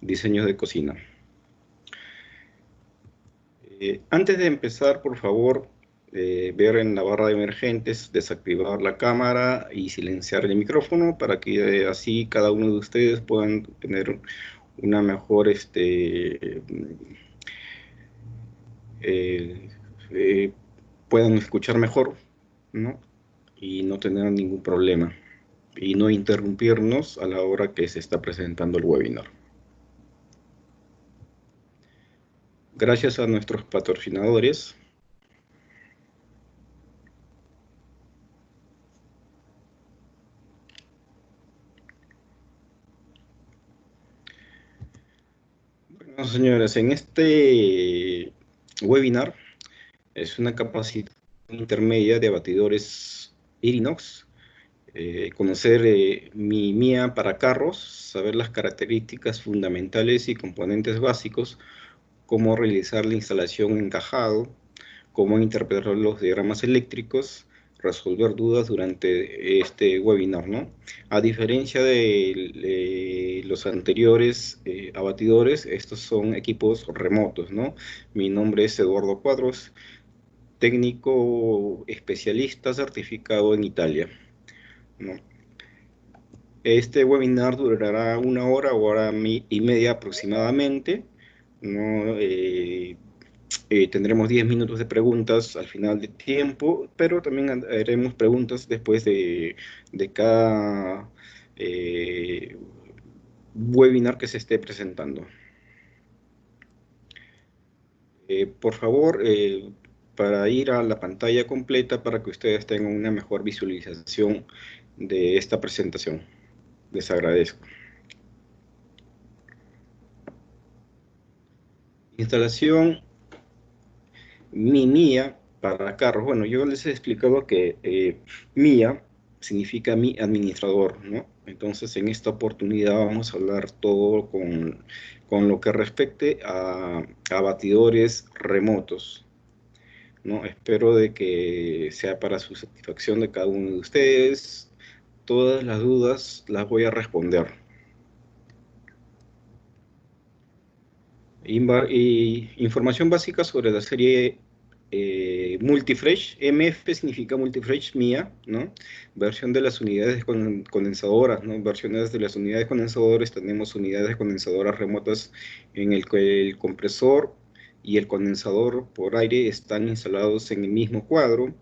diseños de cocina. Antes de empezar, por favor, ver en la barra de emergentes, desactivar la cámara y silenciar el micrófono para que así cada uno de ustedes puedan tener una mejor, eh, eh, puedan escuchar mejor, ¿no? Y no tener ningún problema y no interrumpirnos a la hora que se está presentando el webinar. Gracias a nuestros patrocinadores. Bueno, señores, en este webinar es una capacitación intermedia de abatidores Irinox, conocer mi MIA para carros, saber las características fundamentales y componentes básicos, cómo realizar la instalación encajado, cómo interpretar los diagramas eléctricos, resolver dudas durante este webinar, ¿no? A diferencia de los anteriores abatidores, estos son equipos remotos, ¿no? Mi nombre es Eduardo Cuadros, técnico especialista certificado en Italia, ¿no? Este webinar durará una hora o hora y media aproximadamente, ¿no? Tendremos 10 minutos de preguntas al final del tiempo, pero también haremos preguntas después de cada webinar que se esté presentando. Por favor, para ir a la pantalla completa para que ustedes tengan una mejor visualización de esta presentación. Les agradezco. Instalación MIA para carros. Bueno, yo les he explicado que MIA significa mi administrador, ¿no? Entonces, en esta oportunidad vamos a hablar todo con lo que respecte a batidores remotos, ¿no? Espero de que sea para su satisfacción de cada uno de ustedes. Todas las dudas las voy a responder. Información básica sobre la serie Multifresh. MF significa Multifresh MIA, ¿no? Versión de las unidades condensadoras, ¿no? Versiones de las unidades condensadoras, tenemos unidades condensadoras remotas en el que el compresor y el condensador por aire están instalados en el mismo cuadro.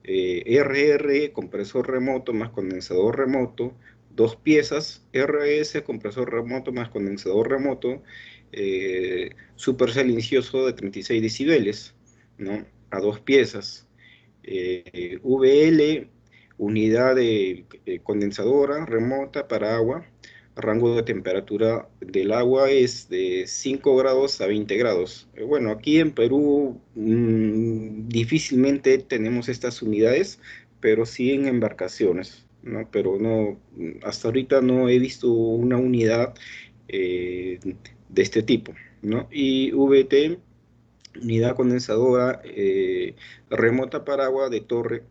RR, compresor remoto más condensador remoto, dos piezas, RS, compresor remoto más condensador remoto, súper silencioso de 36 decibeles, ¿no? A dos piezas. VL, unidad de condensadora remota para agua. Rango de temperatura del agua es de 5 grados a 20 grados. Bueno, aquí en Perú difícilmente tenemos estas unidades, pero sí en embarcaciones, ¿no? Pero no, hasta ahorita no he visto una unidad de este tipo, ¿no? Y VT, unidad condensadora remota para agua de torre,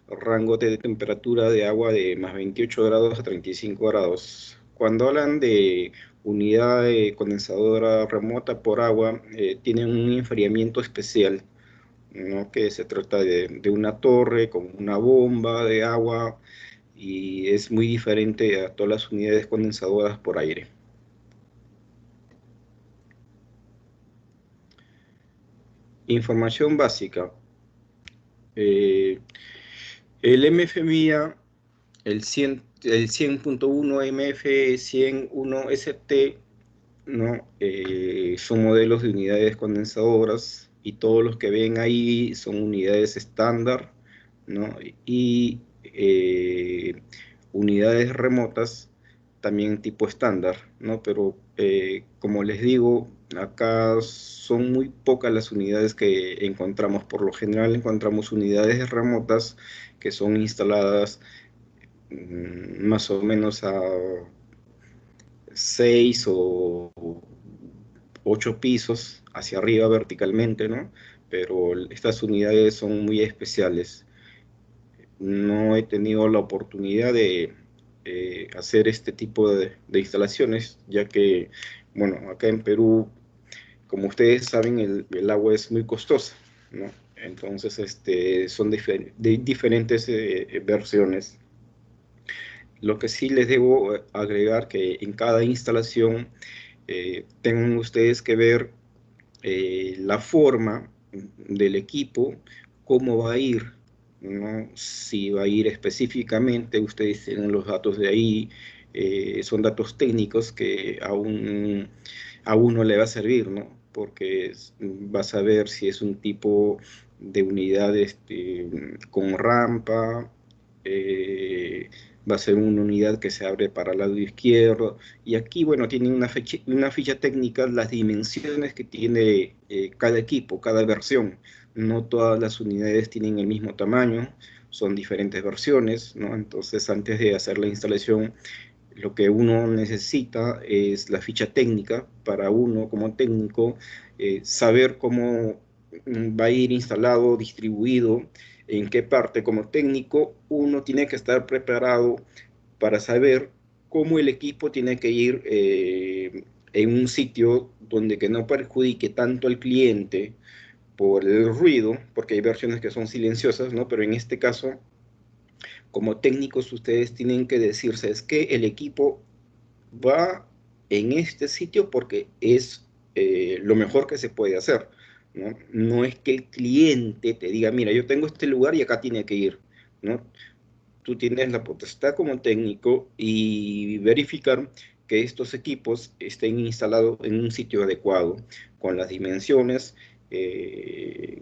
rango de temperatura de agua de más 28 grados a 35 grados. Cuando hablan de unidad condensadora remota por agua, tienen un enfriamiento especial, ¿no? Que se trata de una torre con una bomba de agua y es muy diferente a todas las unidades condensadoras por aire. Información básica. El MFMIA, el 100.1 MF 101 ST, ¿no? Son modelos de unidades condensadoras y todos los que ven ahí son unidades estándar, ¿no? Y unidades remotas también tipo estándar, ¿no? Pero como les digo, acá son muy pocas las unidades que encontramos. Por lo general encontramos unidades remotas que son instaladas más o menos a 6 o 8 pisos hacia arriba verticalmente, ¿no? Pero estas unidades son muy especiales. No he tenido la oportunidad de hacer este tipo de instalaciones, ya que Bueno, acá en Perú, como ustedes saben, el agua es muy costosa, ¿no? Entonces, son de diferentes versiones. Lo que sí les debo agregar que en cada instalación tengan ustedes que ver la forma del equipo, cómo va a ir, ¿no? Si va a ir específicamente, ustedes tienen los datos de ahí, son datos técnicos que a uno le va a servir, ¿no? Porque vas a ver si es un tipo de unidad con rampa, eh, va a ser una unidad que se abre para el lado izquierdo, y aquí, bueno, tiene una ficha técnica, las dimensiones que tiene cada equipo, cada versión. No todas las unidades tienen el mismo tamaño, son diferentes versiones, ¿no? Entonces, antes de hacer la instalación, lo que uno necesita es la ficha técnica para uno como técnico, saber cómo va a ir instalado, distribuido, en qué parte. Como técnico, uno tiene que estar preparado para saber cómo el equipo tiene que ir en un sitio donde que no perjudique tanto al cliente por el ruido, porque hay versiones que son silenciosas, ¿no? Pero en este caso, como técnicos, ustedes tienen que decirse, es que el equipo va en este sitio porque es lo mejor que se puede hacer, ¿no? No es que el cliente te diga, mira, yo tengo este lugar y acá tiene que ir, ¿no? Tú tienes la potestad como técnico y verificar que estos equipos estén instalados en un sitio adecuado, con las dimensiones, eh,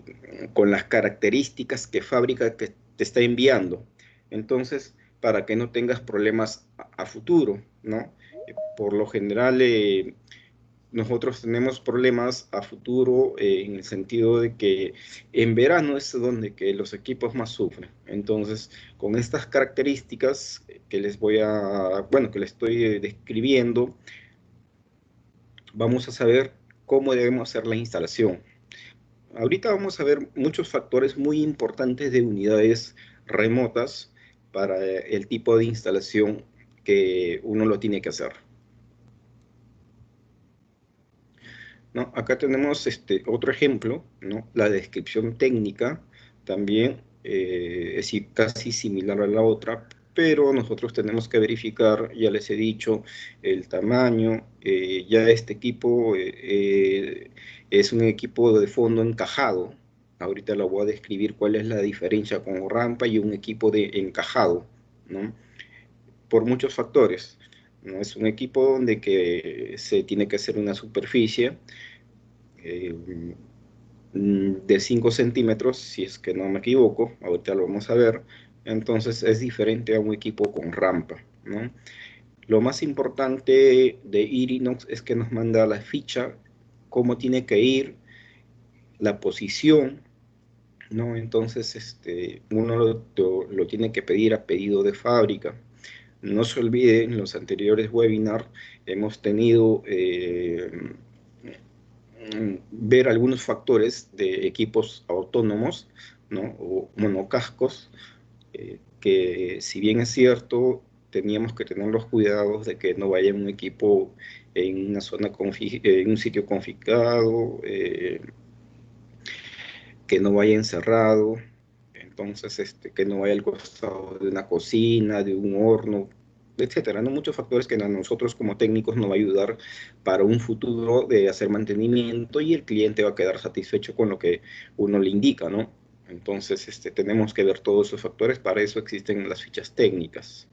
con las características que fábrica te está enviando. Entonces, para que no tengas problemas a futuro, ¿no? Por lo general, nosotros tenemos problemas a futuro en el sentido de que en verano es donde que los equipos más sufren. Entonces, con estas características que les bueno, que les estoy describiendo, vamos a saber cómo debemos hacer la instalación. Ahorita vamos a ver muchos factores muy importantes de unidades remotas para el tipo de instalación que uno lo tiene que hacer, ¿no? Acá tenemos otro ejemplo, ¿no? La descripción técnica también es casi similar a la otra, pero nosotros tenemos que verificar, ya les he dicho, el tamaño. Ya este equipo es un equipo de fondo encajado. Ahorita lo voy a describir cuál es la diferencia con rampa y un equipo de encajado, ¿no? Por muchos factores, ¿no? Es un equipo donde que se tiene que hacer una superficie eh, de 5 centímetros, si es que no me equivoco, ahorita lo vamos a ver. Entonces es diferente a un equipo con rampa, ¿no? Lo más importante de Irinox es que nos manda la ficha, cómo tiene que ir, la posición, ¿no? Entonces uno lo tiene que pedir a pedido de fábrica. No se olviden, en los anteriores webinars hemos tenido ver algunos factores de equipos autónomos, ¿no? O monocascos, que si bien es cierto, teníamos que tener los cuidados de que no vaya un equipo en una zona en un sitio configurado, que no vaya encerrado, entonces que no vaya al costado de una cocina, de un horno, etcétera, ¿no? Muchos factores que a nosotros como técnicos nos va a ayudar para un futuro de hacer mantenimiento y el cliente va a quedar satisfecho con lo que uno le indica, ¿no? Entonces, tenemos que ver todos esos factores, para eso existen las fichas técnicas.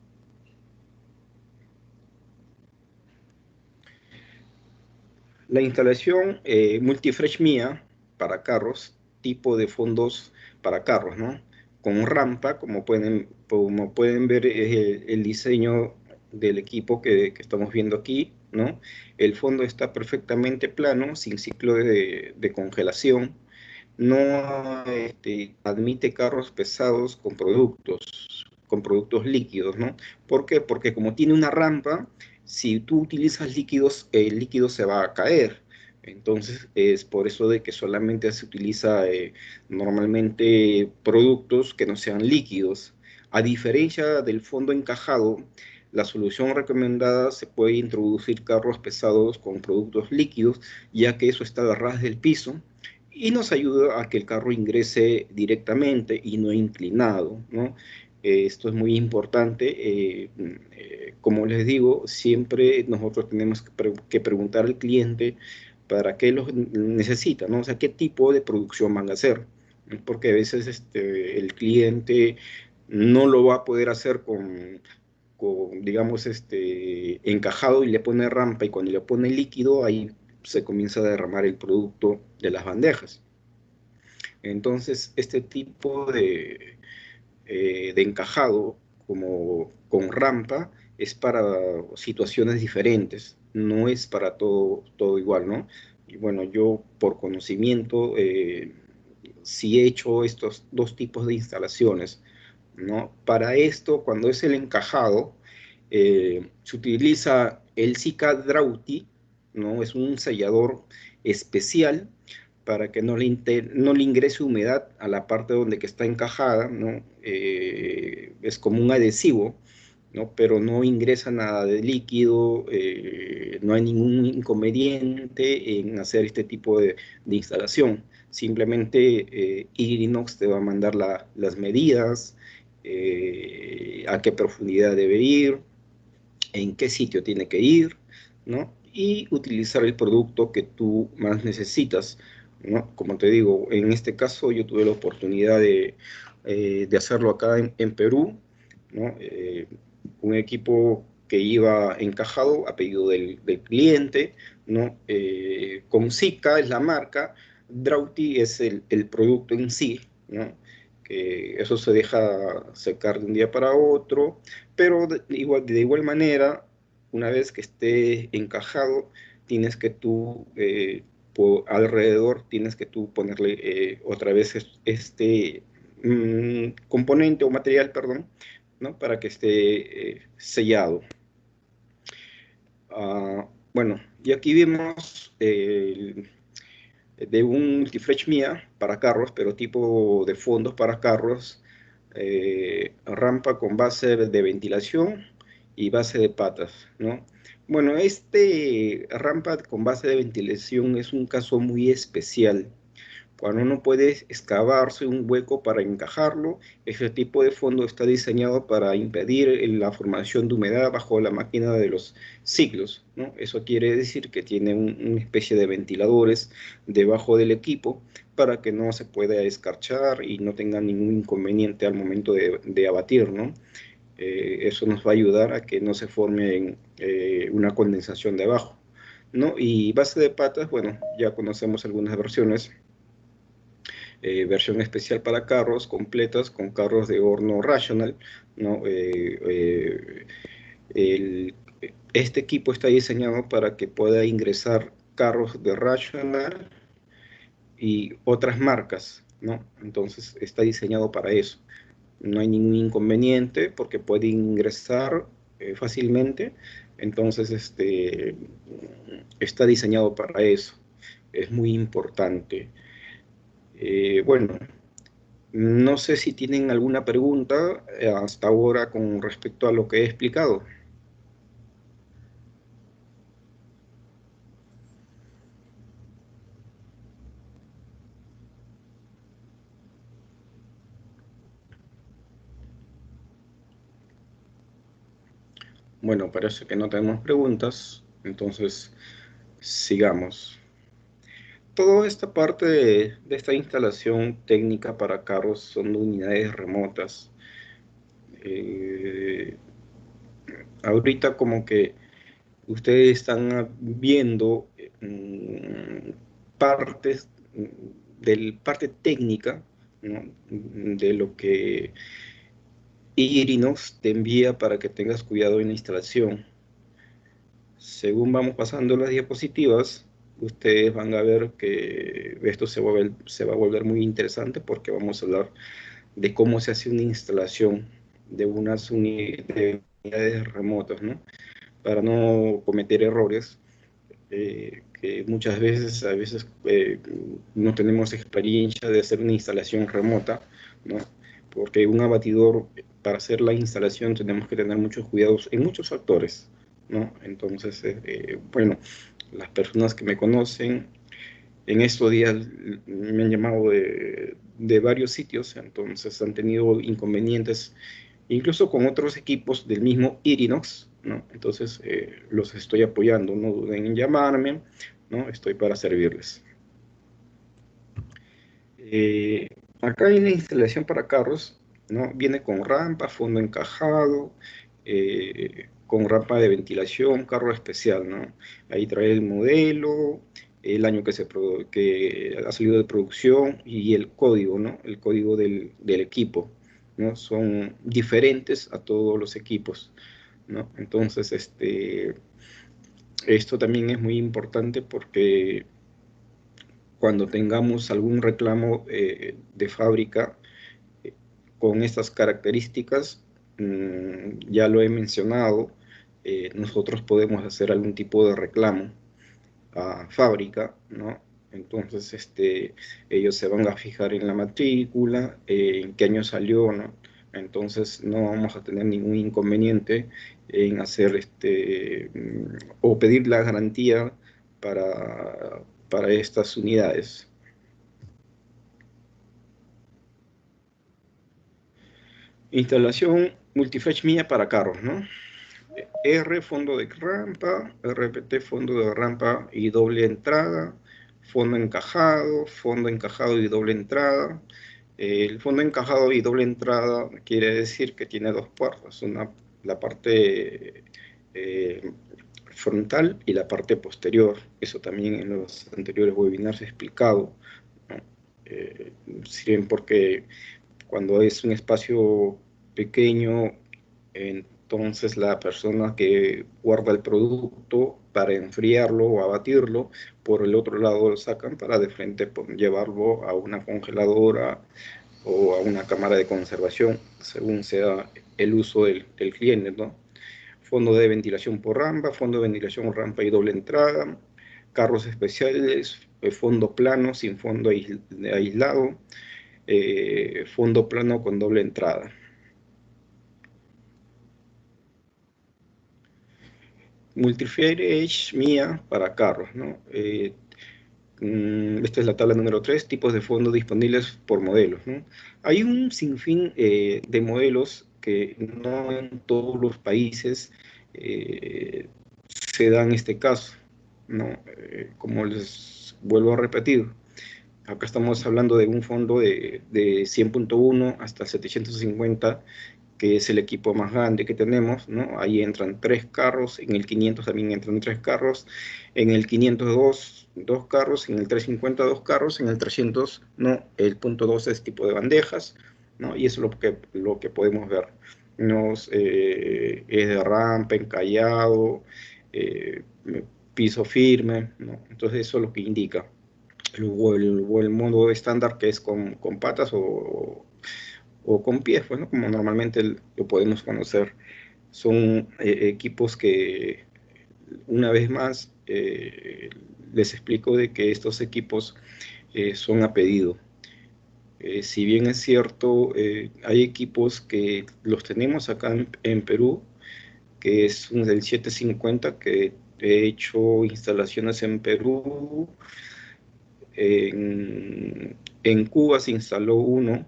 La instalación Multifresh mía para carros, tipo de fondos para carros, ¿no? Con rampa, como pueden ver, es el diseño del equipo que estamos viendo aquí, ¿no? El fondo está perfectamente plano, sin ciclo de congelación. No admite carros pesados con productos líquidos, ¿no? ¿Por qué? Porque como tiene una rampa, si tú utilizas líquidos, el líquido se va a caer. Entonces, es por eso de que solamente se utiliza normalmente productos que no sean líquidos. A diferencia del fondo encajado, la solución recomendada se puede introducir carros pesados con productos líquidos, ya que eso está a ras del piso y nos ayuda a que el carro ingrese directamente y no inclinado, ¿no? Esto es muy importante. Como les digo, siempre nosotros tenemos que preguntar al cliente para qué los necesita, ¿no? O sea, qué tipo de producción van a hacer, ¿no? Porque a veces el cliente no lo va a poder hacer digamos, encajado y le pone rampa, y cuando le pone líquido, ahí se comienza a derramar el producto de las bandejas. Entonces, este tipo de encajado como con rampa es para situaciones diferentes, no es para todo igual, ¿no? Y bueno, yo por conocimiento sí he hecho estos dos tipos de instalaciones, ¿no? Para esto, cuando es el encajado, se utiliza el Sika Draughty, ¿no? Es un sellador especial para que no le ingrese humedad a la parte donde que está encajada, ¿no? Es como un adhesivo, ¿no? Pero no ingresa nada de líquido, no hay ningún inconveniente en hacer este tipo de instalación. Simplemente Irinox te va a mandar las medidas, a qué profundidad debe ir, en qué sitio tiene que ir, ¿no? Y utilizar el producto que tú más necesitas, ¿no? Como te digo, en este caso yo tuve la oportunidad de hacerlo acá en Perú, ¿no? Un equipo que iba encajado a pedido del cliente, ¿no? Con Sika es la marca, Draughty es el producto en sí, ¿no? Que eso se deja secar de un día para otro, pero de igual manera, una vez que esté encajado, tienes que tú, alrededor, tienes que tú ponerle otra vez componente o material, perdón, ¿no? Para que esté sellado. Bueno, y aquí vemos de un Multifresh Mia para carros, pero tipo de fondos para carros, rampa con base de ventilación y base de patas, ¿no? Bueno, rampa con base de ventilación es un caso muy especial. Cuando uno puede excavarse un hueco para encajarlo, ese tipo de fondo está diseñado para impedir la formación de humedad bajo la máquina de los ciclos, ¿no? Eso quiere decir que tiene una especie de ventiladores debajo del equipo para que no se pueda escarchar y no tenga ningún inconveniente al momento de abatir, ¿no? Eso nos va a ayudar a que no se forme una condensación debajo, ¿no? Y base de patas, bueno, ya conocemos algunas versiones, versión especial para carros completas con carros de horno Rational, ¿no? El, este equipo está diseñado para que pueda ingresar carros de Rational y otras marcas, ¿no? Entonces está diseñado para eso. No hay ningún inconveniente porque puede ingresar fácilmente. Entonces está diseñado para eso. Es muy importante. Bueno, no sé si tienen alguna pregunta hasta ahora con respecto a lo que he explicado. Bueno, parece que no tenemos preguntas, entonces sigamos. Toda esta parte de esta instalación técnica para carros son unidades remotas. Eh, Ahorita como que ustedes están viendo partes del parte técnica, ¿no? De lo que Irinox te envía para que tengas cuidado en la instalación. Según vamos pasando las diapositivas, ustedes van a ver que esto se va a volver muy interesante porque vamos a hablar de cómo se hace una instalación de unas unidades remotas, ¿no? Para no cometer errores que muchas veces, no tenemos experiencia de hacer una instalación remota, ¿no? Porque un abatidor para hacer la instalación tenemos que tener muchos cuidados en muchos factores, ¿no? Entonces, bueno, las personas que me conocen en estos días me han llamado de varios sitios, entonces han tenido inconvenientes, incluso con otros equipos del mismo Irinox, ¿no? Entonces los estoy apoyando, no duden en llamarme, ¿no? Estoy para servirles. Eh, Acá en la instalación para carros, ¿no? Viene con rampa, fondo encajado, con rampa de ventilación, carro especial, ¿no? Ahí trae el modelo, el año que ha salido de producción y el código, ¿no? El código del equipo, ¿no? Son diferentes a todos los equipos, ¿no? Entonces, esto también es muy importante porque cuando tengamos algún reclamo de fábrica eh, con estas características, ya lo he mencionado, nosotros podemos hacer algún tipo de reclamo a fábrica, ¿no? Entonces, ellos se van a fijar en la matrícula, en qué año salió, ¿no? Entonces, no vamos a tener ningún inconveniente en hacer o pedir la garantía para estas unidades. Instalación multifetch mía para carros, ¿no? R, fondo de rampa, RPT, fondo de rampa y doble entrada, fondo encajado y doble entrada. El fondo encajado y doble entrada quiere decir que tiene dos puertas, la parte eh, frontal y la parte posterior. Eso también en los anteriores webinars he explicado, ¿no? Sirven porque cuando es un espacio pequeño, entonces la persona que guarda el producto para enfriarlo o abatirlo, por el otro lado lo sacan para de frente llevarlo a una congeladora o a una cámara de conservación, según sea el uso del cliente, ¿no? Fondo de ventilación por rampa, fondo de ventilación rampa y doble entrada, carros especiales, fondo plano sin fondo aislado, fondo plano con doble entrada. Multifiere Edge mía para carros, ¿no? Esta es la tabla número 3, tipos de fondos disponibles por modelos, ¿no? Hay un sinfín de modelos que no en todos los países se dan este caso, ¿no? Como les vuelvo a repetir, acá estamos hablando de un fondo de 100.1 hasta 750, que es el equipo más grande que tenemos, ¿no? Ahí entran tres carros, en el 500 también entran tres carros, en el 502 dos carros, en el 350 dos carros, en el 300 no, el punto 2 es tipo de bandejas, ¿no? Y eso es lo que podemos ver. Es de rampa, encallado, eh, piso firme, ¿no? Entonces eso es lo que indica. O el modo estándar que es con patas o con pies, pues, ¿no? Como normalmente lo podemos conocer. Son equipos que, una vez más, les explico de que estos equipos son a pedido. Si bien es cierto, hay equipos que los tenemos acá en Perú, que es un del 750, que he hecho instalaciones en Perú, en Cuba se instaló uno,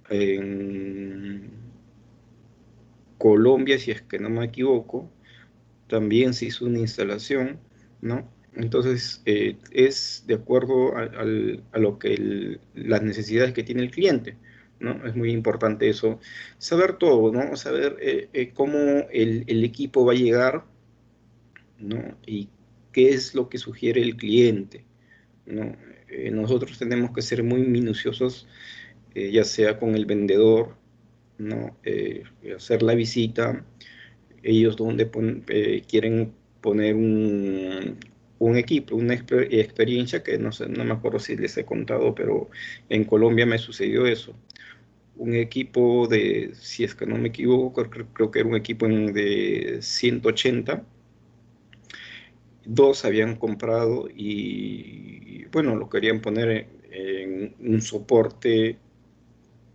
en Colombia, si es que no me equivoco, también se hizo una instalación, ¿no? Entonces, es de acuerdo a lo que las necesidades que tiene el cliente, ¿no? Es muy importante eso, saber todo, ¿no? Saber cómo el equipo va a llegar, ¿no? Y qué es lo que sugiere el cliente, ¿no? Nosotros tenemos que ser muy minuciosos, ya sea con el vendedor, ¿no? Hacer la visita, ellos donde quieren poner un equipo, una experiencia que no sé, no me acuerdo si les he contado, pero en Colombia me sucedió eso. Un equipo si es que no me equivoco, creo que era un equipo de 180, dos habían comprado y bueno, lo querían poner en un soporte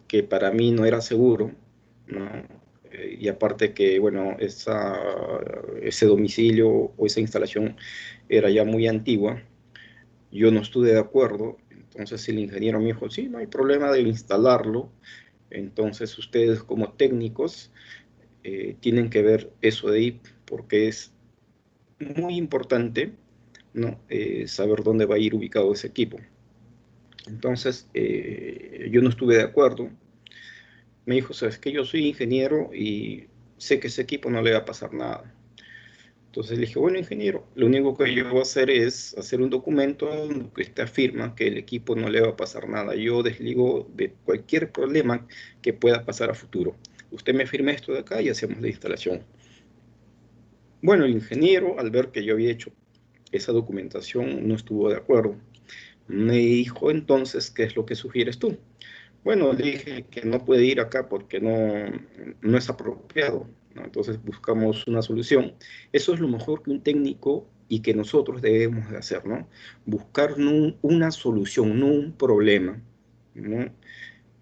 que para mí no era seguro, ¿no? Y aparte que, bueno, ese domicilio o esa instalación era ya muy antigua, yo no estuve de acuerdo, entonces el ingeniero me dijo, sí, no hay problema de instalarlo, entonces ustedes como técnicos tienen que ver eso de ahí, porque es muy importante, ¿no? Saber dónde va a ir ubicado ese equipo. Entonces, yo no estuve de acuerdo. Me dijo, sabes que yo soy ingeniero y sé que ese equipo no le va a pasar nada. Entonces le dije, bueno, ingeniero, lo único que yo voy a hacer es hacer un documento que te afirma que el equipo no le va a pasar nada. Yo desligo de cualquier problema que pueda pasar a futuro. Usted me firma esto de acá y hacemos la instalación. Bueno, el ingeniero, al ver que yo había hecho esa documentación, no estuvo de acuerdo. Me dijo entonces, ¿qué es lo que sugieres tú? Bueno, le dije que no puede ir acá porque no es apropiado, ¿no? Entonces buscamos una solución. Eso es lo mejor que un técnico y que nosotros debemos de hacer, ¿no? Buscar una solución, no un problema, ¿no?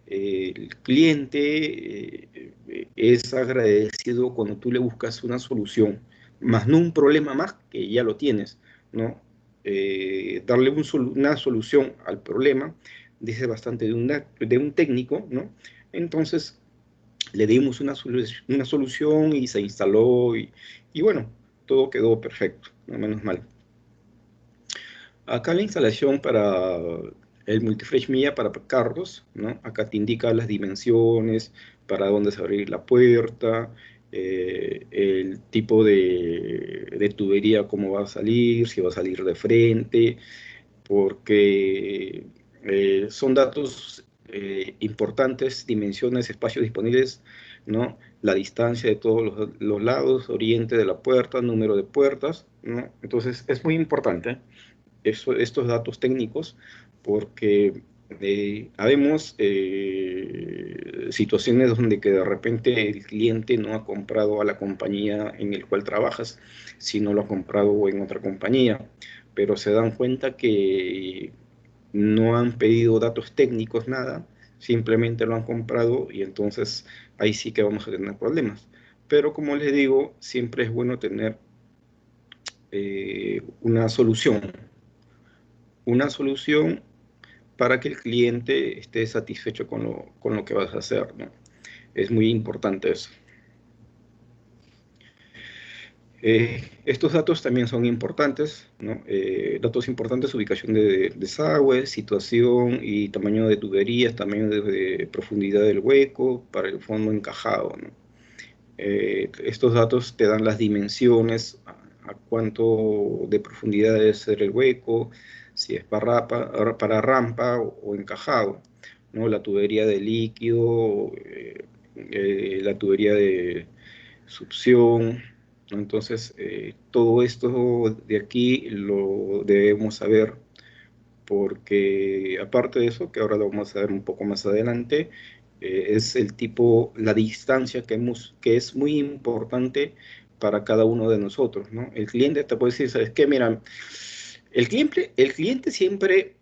El cliente es agradecido cuando tú le buscas una solución, más no un problema más que ya lo tienes, ¿no? Darle una solución al problema dice bastante de un técnico, ¿no? Entonces le dimos una solución y se instaló y bueno, todo quedó perfecto, ¿no? Menos mal. Acá la instalación para el multifresh mía para carros, ¿no? Acá te indica las dimensiones, para dónde se abrir la puerta, el tipo de tubería, cómo va a salir, si va a salir de frente, porque son datos importantes, dimensiones, espacios disponibles, ¿no? La distancia de todos los lados, oriente de la puerta, número de puertas, ¿no? Entonces es muy importante estos datos técnicos porque habemos situaciones donde que de repente el cliente no ha comprado a la compañía en el cual trabajas, sino lo ha comprado en otra compañía, pero se dan cuenta que no han pedido datos técnicos, nada, simplemente lo han comprado y entonces ahí sí que vamos a tener problemas. Pero como les digo, siempre es bueno tener una solución para que el cliente esté satisfecho con lo que vas a hacer, ¿no? Es muy importante eso. Estos datos también son importantes, ¿no? Datos importantes, ubicación de desagüe, situación y tamaño de tuberías, tamaño de profundidad del hueco para el fondo encajado, ¿no? Estos datos te dan las dimensiones, a cuánto de profundidad debe ser el hueco, si es para rampa o encajado, ¿no? La tubería de líquido, la tubería de succión, ¿no? Entonces, todo esto de aquí lo debemos saber porque aparte de eso, que ahora lo vamos a ver un poco más adelante, es el tipo, la distancia que es muy importante para cada uno de nosotros, ¿no? El cliente te puede decir, ¿sabes qué? Mira, el cliente siempre,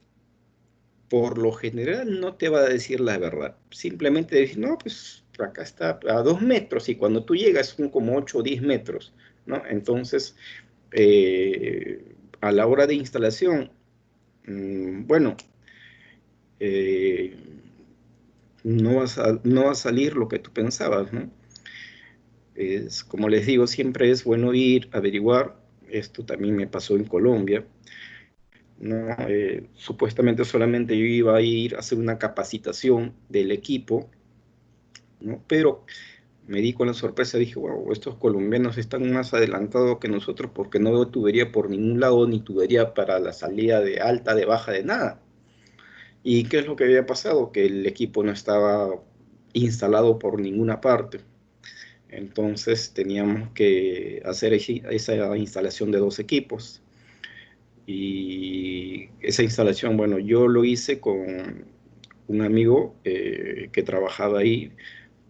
por lo general, no te va a decir la verdad. Simplemente decir, no, pues acá está a 2 metros y cuando tú llegas son como 8 o 10 metros, ¿no? Entonces, a la hora de instalación, bueno, eh, no va a salir lo que tú pensabas, ¿no? Como les digo, siempre es bueno ir, averiguar. Esto también me pasó en Colombia, ¿no? Supuestamente solamente yo iba a ir a hacer una capacitación del equipo, ¿no? Pero me di con la sorpresa, dije, wow, estos colombianos están más adelantados que nosotros porque no veo tubería por ningún lado, ni tubería para la salida de alta, de baja, de nada. ¿Y qué es lo que había pasado? Que el equipo no estaba instalado por ninguna parte. Entonces teníamos que hacer esa instalación de 2 equipos. Y esa instalación, bueno, yo lo hice con un amigo que trabajaba ahí,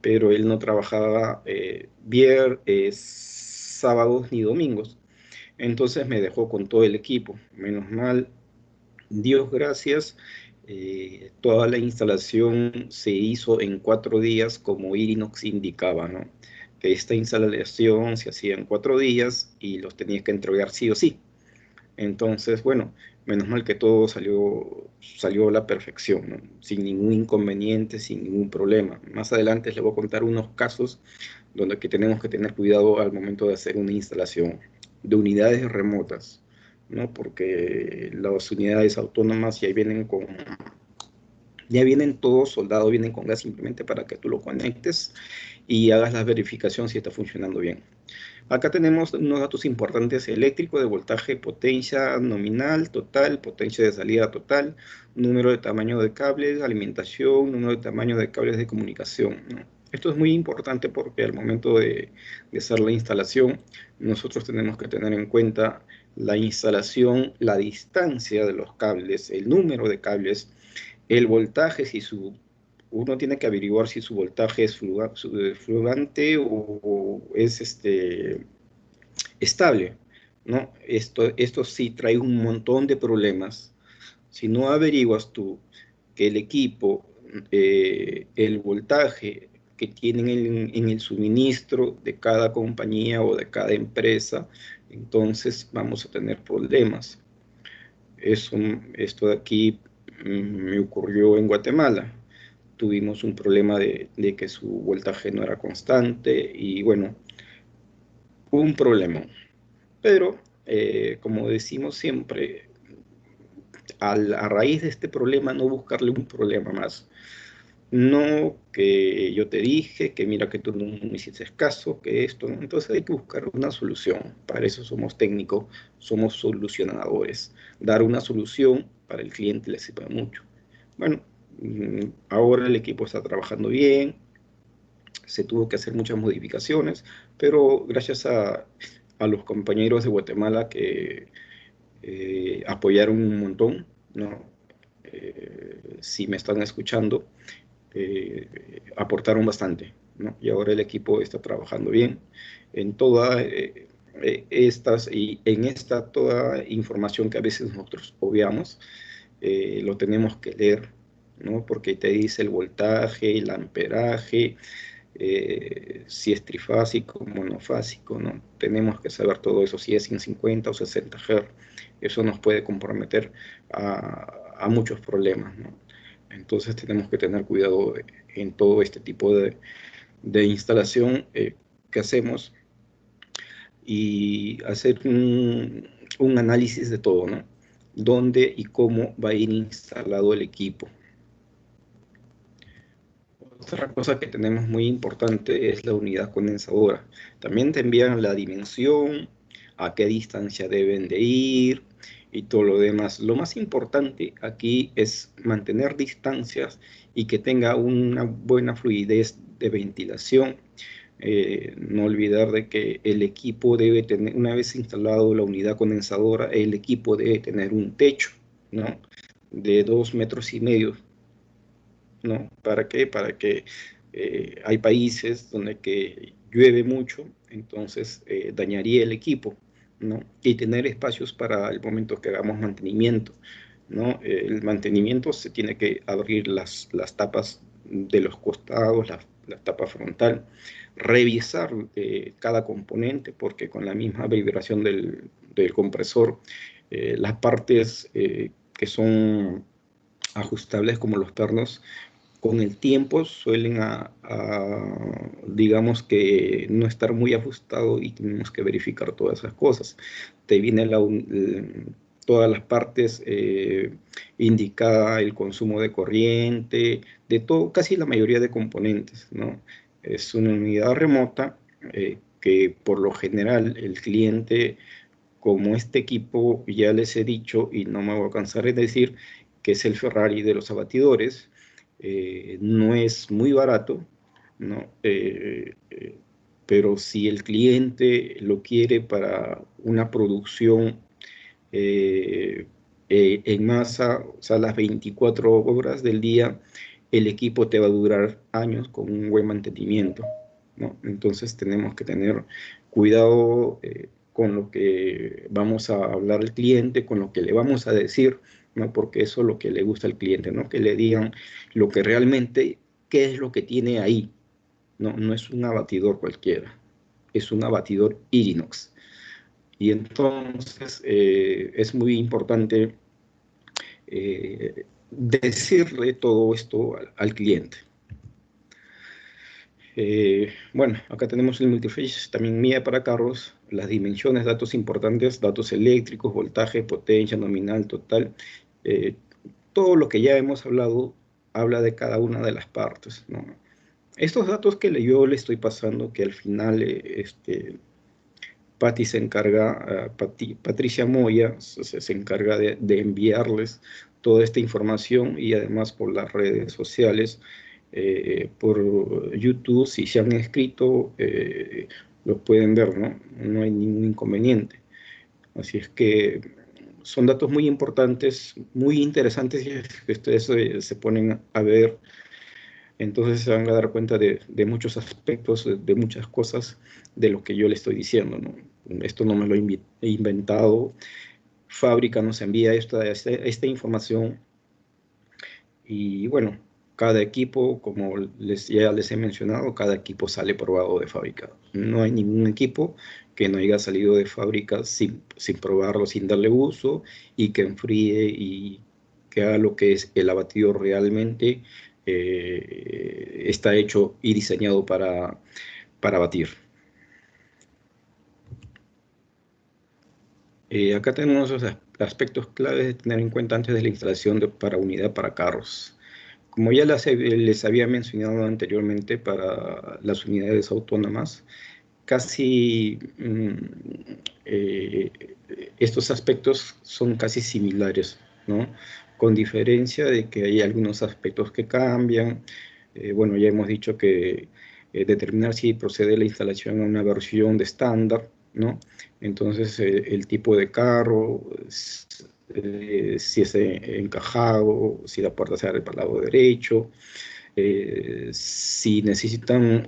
pero él no trabajaba sábados ni domingos. Entonces me dejó con todo el equipo. Menos mal, Dios gracias, toda la instalación se hizo en 4 días como Irinox indicaba, ¿no? Que esta instalación se hacía en 4 días y los tenías que entregar sí o sí. Entonces, bueno, menos mal que todo salió a la perfección, ¿no? Sin ningún inconveniente, sin ningún problema. Más adelante les voy a contar unos casos donde que tenemos que tener cuidado al momento de hacer una instalación de unidades remotas, ¿no? Porque las unidades autónomas ya vienen todos soldados, vienen con gas simplemente para que tú lo conectes y hagas la verificación si está funcionando bien. Acá tenemos unos datos importantes: eléctrico, de voltaje, potencia nominal, total, potencia de salida total, número de tamaño de cables, alimentación, número de tamaño de cables de comunicación, ¿no? Esto es muy importante porque al momento de hacer la instalación, nosotros tenemos que tener en cuenta la instalación, la distancia de los cables, el número de cables, el voltaje, uno tiene que averiguar si su voltaje es fluctuante o es estable, ¿no? Esto sí trae un montón de problemas. Si no averiguas tú que el equipo, el voltaje que tienen en el suministro de cada compañía o de cada empresa, entonces vamos a tener problemas. Esto de aquí me ocurrió en Guatemala. Tuvimos un problema de que su voltaje no era constante y bueno, un problema. Pero, como decimos siempre, a raíz de este problema no buscarle un problema más. No que yo te dije, que mira que tú no me hiciste caso, que esto, ¿no? Entonces hay que buscar una solución. Para eso somos técnicos, somos solucionadores. Dar una solución para el cliente le sirve mucho. Bueno, ahora el equipo está trabajando bien, se tuvo que hacer muchas modificaciones, pero gracias a los compañeros de Guatemala que apoyaron un montón, ¿no? Si me están escuchando, aportaron bastante, ¿no? Y ahora el equipo está trabajando bien en toda en esta toda información que a veces nosotros obviamos, lo tenemos que leer, ¿no? Porque te dice el voltaje, el amperaje, si es trifásico, monofásico, ¿no? Tenemos que saber todo eso, si es en 50 o 60 Hz. Eso nos puede comprometer a muchos problemas, ¿no? Entonces tenemos que tener cuidado en todo este tipo de instalación que hacemos y hacer un análisis de todo, ¿no? Dónde y cómo va a ir instalado el equipo. Otra cosa que tenemos muy importante es la unidad condensadora. También te envían la dimensión, a qué distancia deben de ir y todo lo demás. Lo más importante aquí es mantener distancias y que tenga una buena fluidez de ventilación. No olvidar de que el equipo debe tener, una vez instalado la unidad condensadora, el equipo debe tener un techo, ¿no? De 2,5 metros, ¿no? ¿Para qué? Para que hay países donde que llueve mucho, entonces dañaría el equipo, ¿no? Y tener espacios para el momento que hagamos mantenimiento, ¿no? El mantenimiento se tiene que abrir las tapas de los costados, la tapa frontal, revisar cada componente, porque con la misma vibración del compresor, las partes que son ajustables como los pernos, con el tiempo suelen digamos que no estar muy ajustado y tenemos que verificar todas esas cosas. Te viene todas las partes indicada el consumo de corriente, de todo, casi la mayoría de componentes, ¿no? Es una unidad remota que por lo general el cliente, como este equipo ya les he dicho y no me voy a cansar de decir que es el Ferrari de los abatidores, no es muy barato, ¿no? Pero si el cliente lo quiere para una producción eh, en masa, o sea, las 24 horas del día, el equipo te va a durar años con un buen mantenimiento, ¿no? Entonces tenemos que tener cuidado con lo que vamos a hablar al cliente, con lo que le vamos a decir, ¿no? Porque eso es lo que le gusta al cliente, ¿no? Que le digan lo que realmente, qué es lo que tiene ahí, ¿no? No es un abatidor cualquiera, es un abatidor Inox. Y entonces es muy importante decirle todo esto al cliente. Bueno, acá tenemos el multiface, también mía para carros, las dimensiones, datos importantes, datos eléctricos, voltaje, potencia, nominal, total. Eh, Todo lo que ya hemos hablado habla de cada una de las partes, ¿no? Estos datos que yo le estoy pasando, que al final Patti se encarga, Patricia Moya se encarga de enviarles toda esta información y además por las redes sociales, por YouTube, si se han escrito, lo pueden ver, ¿no? No hay ningún inconveniente. Así es que son datos muy importantes, muy interesantes y es que ustedes se ponen a ver, entonces se van a dar cuenta de muchos aspectos, de muchas cosas de lo que yo le estoy diciendo, ¿no? Esto no me lo he inventado, fábrica nos envía esta información y bueno, cada equipo, como ya les he mencionado, cada equipo sale probado de fábrica. No hay ningún equipo que no haya salido de fábrica sin probarlo, sin darle uso y que enfríe y que haga lo que es el abatidor realmente está hecho y diseñado para batir. Acá tenemos los aspectos claves de tener en cuenta antes de la instalación para unidad para carros. Como ya les había mencionado anteriormente, para las unidades autónomas, casi eh, estos aspectos son casi similares, ¿no? Con diferencia de que hay algunos aspectos que cambian. Bueno, ya hemos dicho que determinar si procede la instalación a una versión de estándar, ¿no? Entonces, el tipo de carro, si es encajado, si la puerta se abre para el lado derecho, si necesitan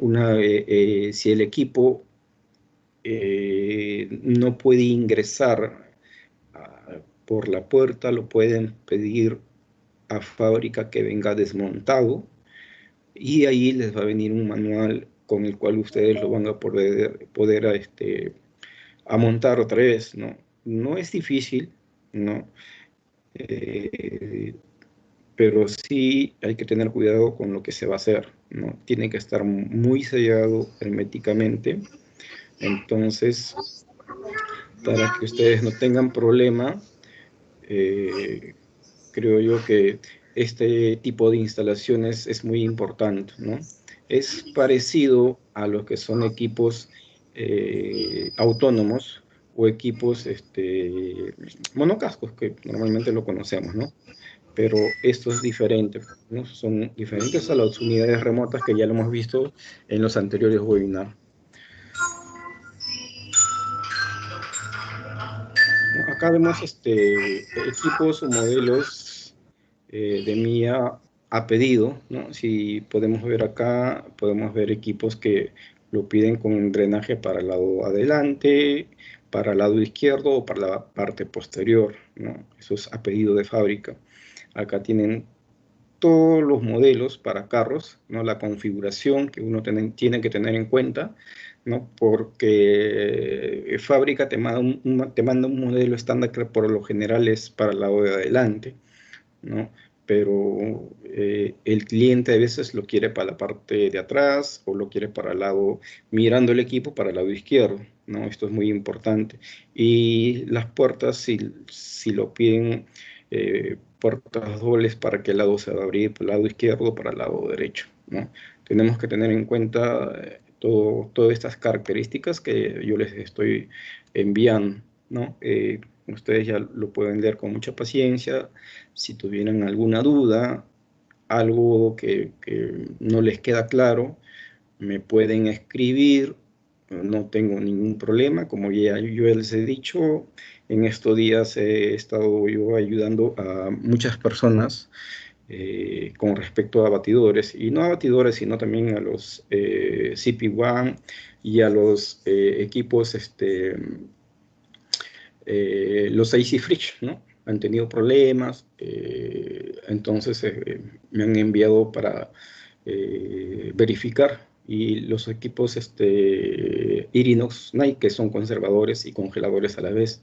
si el equipo no puede ingresar por la puerta, lo pueden pedir a fábrica que venga desmontado y ahí les va a venir un manual con el cual ustedes lo van a poder a montar otra vez, ¿no? No es difícil, ¿no? Eh, pero sí hay que tener cuidado con lo que se va a hacer, ¿no? Tiene que estar muy sellado herméticamente, entonces, para que ustedes no tengan problema, eh, creo yo que este tipo de instalaciones es muy importante, ¿no? Es parecido a lo que son equipos autónomos o equipos monocascos, que normalmente lo conocemos, ¿no? Pero esto es diferente, ¿no? Son diferentes a las unidades remotas que ya lo hemos visto en los anteriores webinars. Acá vemos equipos o modelos de MIA a pedido, ¿no? Si podemos ver acá, podemos ver equipos que lo piden con drenaje para el lado adelante, para el lado izquierdo o para la parte posterior, ¿no? Eso es a pedido de fábrica. Acá tienen todos los modelos para carros, ¿no? La configuración que uno tiene que tener en cuenta, ¿no? Porque fábrica te manda un modelo estándar que por lo general es para el lado de adelante, ¿no? Pero el cliente a veces lo quiere para la parte de atrás o lo quiere para el lado, mirando el equipo para el lado izquierdo, ¿no? Esto es muy importante. Y las puertas, si lo piden, puertas dobles para que el lado se va a abrir para el lado izquierdo o para el lado derecho, ¿no? Tenemos que tener en cuenta todas estas características que yo les estoy enviando, ¿no? Ustedes ya lo pueden leer con mucha paciencia. Si tuvieran alguna duda, algo que no les queda claro, me pueden escribir, no tengo ningún problema. Como ya yo les he dicho, en estos días he estado yo ayudando a muchas personas con respecto a batidores, y no a batidores, sino también a los CP1 y a los equipos, los AC Fridge, ¿no? han tenido problemas, entonces me han enviado para verificar. Y los equipos Irinox Nike, que son conservadores y congeladores a la vez,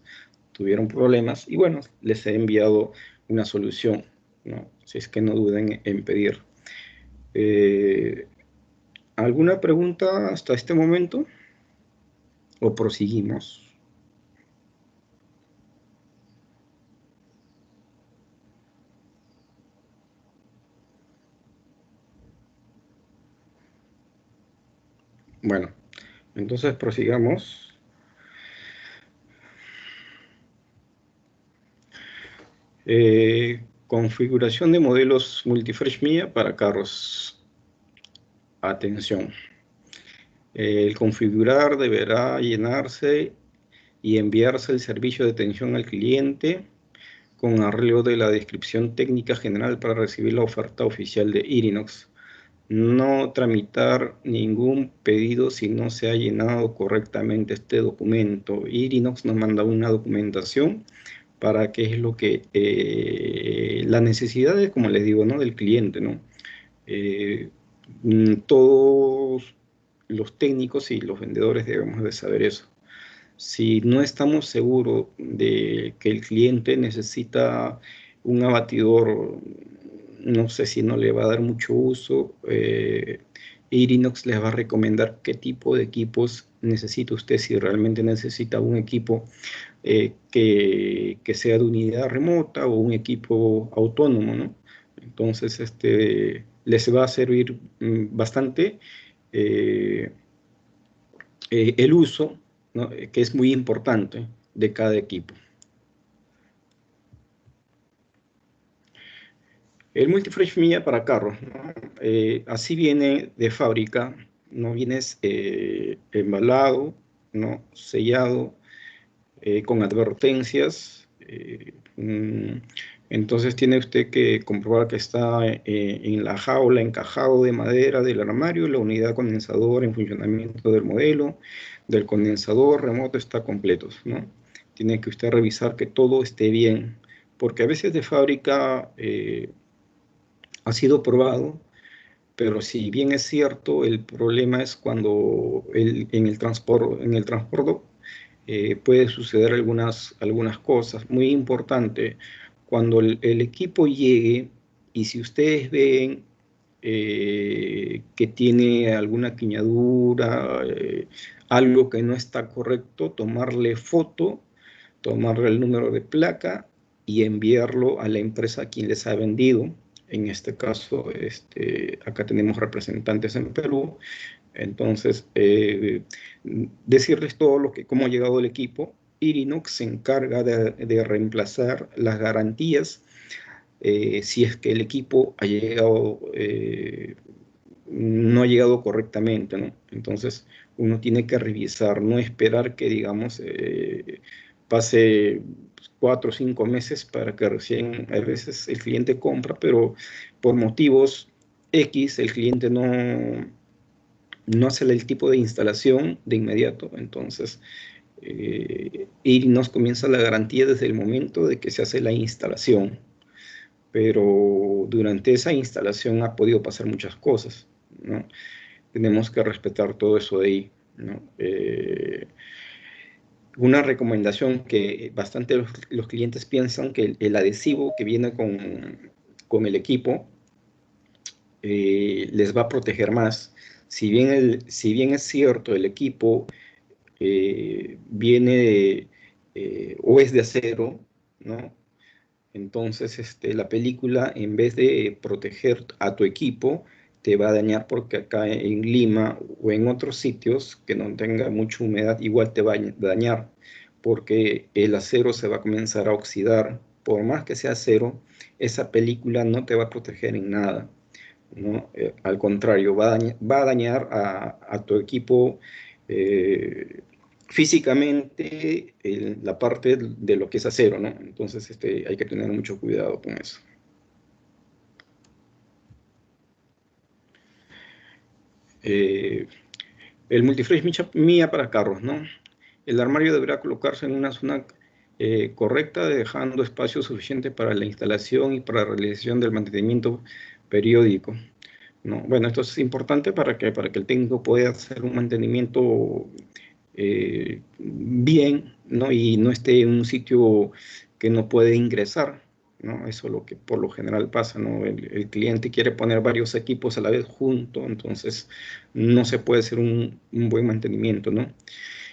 tuvieron problemas y bueno, les he enviado una solución, ¿no? Si es que no duden en pedir. Eh, ¿Alguna pregunta hasta este momento? ¿O proseguimos? Bueno, entonces prosigamos. Configuración de modelos Multifresh Mia para carros. Atención. El configurar deberá llenarse y enviarse el servicio de atención al cliente con arreglo de la descripción técnica general para recibir la oferta oficial de Irinox. No tramitar ningún pedido si no se ha llenado correctamente este documento. Irinox nos manda una documentación para qué es lo que las necesidades, como les digo, ¿no? Del cliente, ¿no? Eh, Todos los técnicos y los vendedores debemos de saber eso. Si no estamos seguros de que el cliente necesita un abatidor, no sé si no le va a dar mucho uso, Irinox les va a recomendar qué tipo de equipos necesita usted, si realmente necesita un equipo que sea de unidad remota o un equipo autónomo, ¿no? Entonces, les va a servir bastante eh, el uso, ¿no? Que es muy importante de cada equipo. El Multifresh Mia para carros, ¿no? Así viene de fábrica, no viene embalado, ¿no? Sellado, con advertencias. Entonces tiene usted que comprobar que está en la jaula, encajado de madera del armario, la unidad condensadora en funcionamiento del modelo, del condensador remoto está completo, ¿no? Tiene que usted revisar que todo esté bien, porque a veces de fábrica ha sido probado, pero si bien es cierto, el problema es cuando en el transporte puede suceder algunas cosas. Muy importante, cuando el equipo llegue y si ustedes ven que tiene alguna quiñadura, algo que no está correcto, tomarle foto, tomarle el número de placa y enviarlo a la empresa a quien les ha vendido. En este caso, acá tenemos representantes en Perú, entonces, decirles todo cómo ha llegado el equipo. Irinox se encarga de reemplazar las garantías si es que el equipo ha llegado, no ha llegado correctamente, ¿no? Entonces, uno tiene que revisar, no esperar que, digamos, pase 4 o 5 meses para que recién, a veces el cliente compra, pero por motivos X, el cliente no hace el tipo de instalación de inmediato, entonces y nos comienza la garantía desde el momento de que se hace la instalación, pero durante esa instalación ha podido pasar muchas cosas, ¿no? Tenemos que respetar todo eso de ahí, ¿no? Una recomendación que bastante los clientes piensan que el adhesivo que viene con el equipo les va a proteger más. Si bien es cierto, el equipo viene o es de acero, ¿no? Entonces, la película, en vez de proteger a tu equipo, te va a dañar porque acá en Lima o en otros sitios que no tenga mucha humedad, igual te va a dañar porque el acero se va a comenzar a oxidar. Por más que sea acero, esa película no te va a proteger en nada, ¿no? Al contrario, va a dañar a tu equipo eh, físicamente la parte de lo que es acero, ¿no? Entonces hay que tener mucho cuidado con eso. Eh, el multifresh Mia para carros, ¿no? El armario deberá colocarse en una zona correcta, dejando espacio suficiente para la instalación y para la realización del mantenimiento periódico, ¿no? Bueno, esto es importante para que el técnico pueda hacer un mantenimiento bien, ¿no? Y no esté en un sitio que no puede ingresar, ¿no? Eso es lo que por lo general pasa, ¿no? El cliente quiere poner varios equipos a la vez juntos, entonces no se puede hacer un buen mantenimiento, ¿no?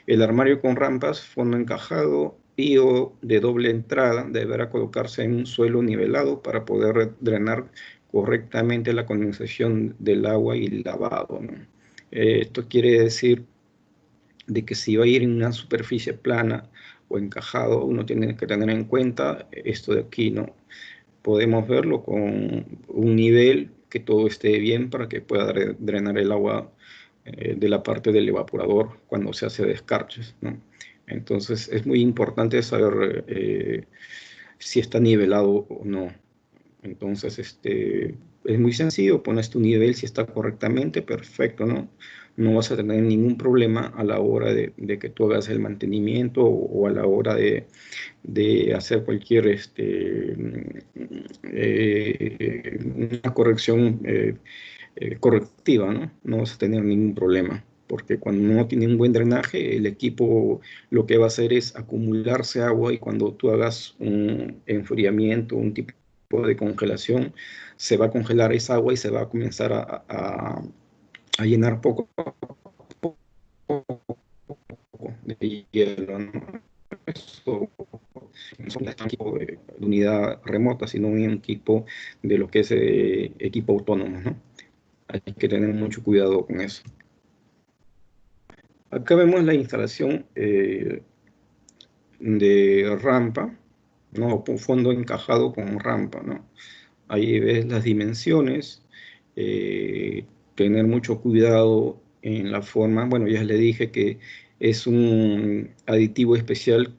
El armario con rampas, fondo encajado y o de doble entrada deberá colocarse en un suelo nivelado para poder drenar correctamente la condensación del agua y el lavado, ¿no? Esto quiere decir de que si va a ir en una superficie plana o encajado, uno tiene que tener en cuenta esto de aquí, ¿no? Podemos verlo con un nivel que todo esté bien para que pueda drenar el agua de la parte del evaporador cuando se hace descarches, ¿no? Entonces es muy importante saber si está nivelado o no. Entonces, es muy sencillo, pones tu nivel si está correctamente, perfecto, ¿no? No vas a tener ningún problema a la hora de que tú hagas el mantenimiento o a la hora de hacer cualquier una corrección correctiva, ¿no? No vas a tener ningún problema, porque cuando no tiene un buen drenaje, el equipo lo que va a hacer es acumularse agua y cuando tú hagas un enfriamiento, un tipo de congelación, se va a congelar esa agua y se va a comenzar a llenar poco a poco de hielo, ¿no? Eso no son un equipo de unidad remota, sino un equipo de lo que es equipo autónomo, ¿no? Hay que tener mucho cuidado con eso. Acá vemos la instalación de rampa, ¿no? Un fondo encajado con rampa, ¿no? Ahí ves las dimensiones, eh, tener mucho cuidado en la forma. Bueno, ya le dije que es un aditivo especial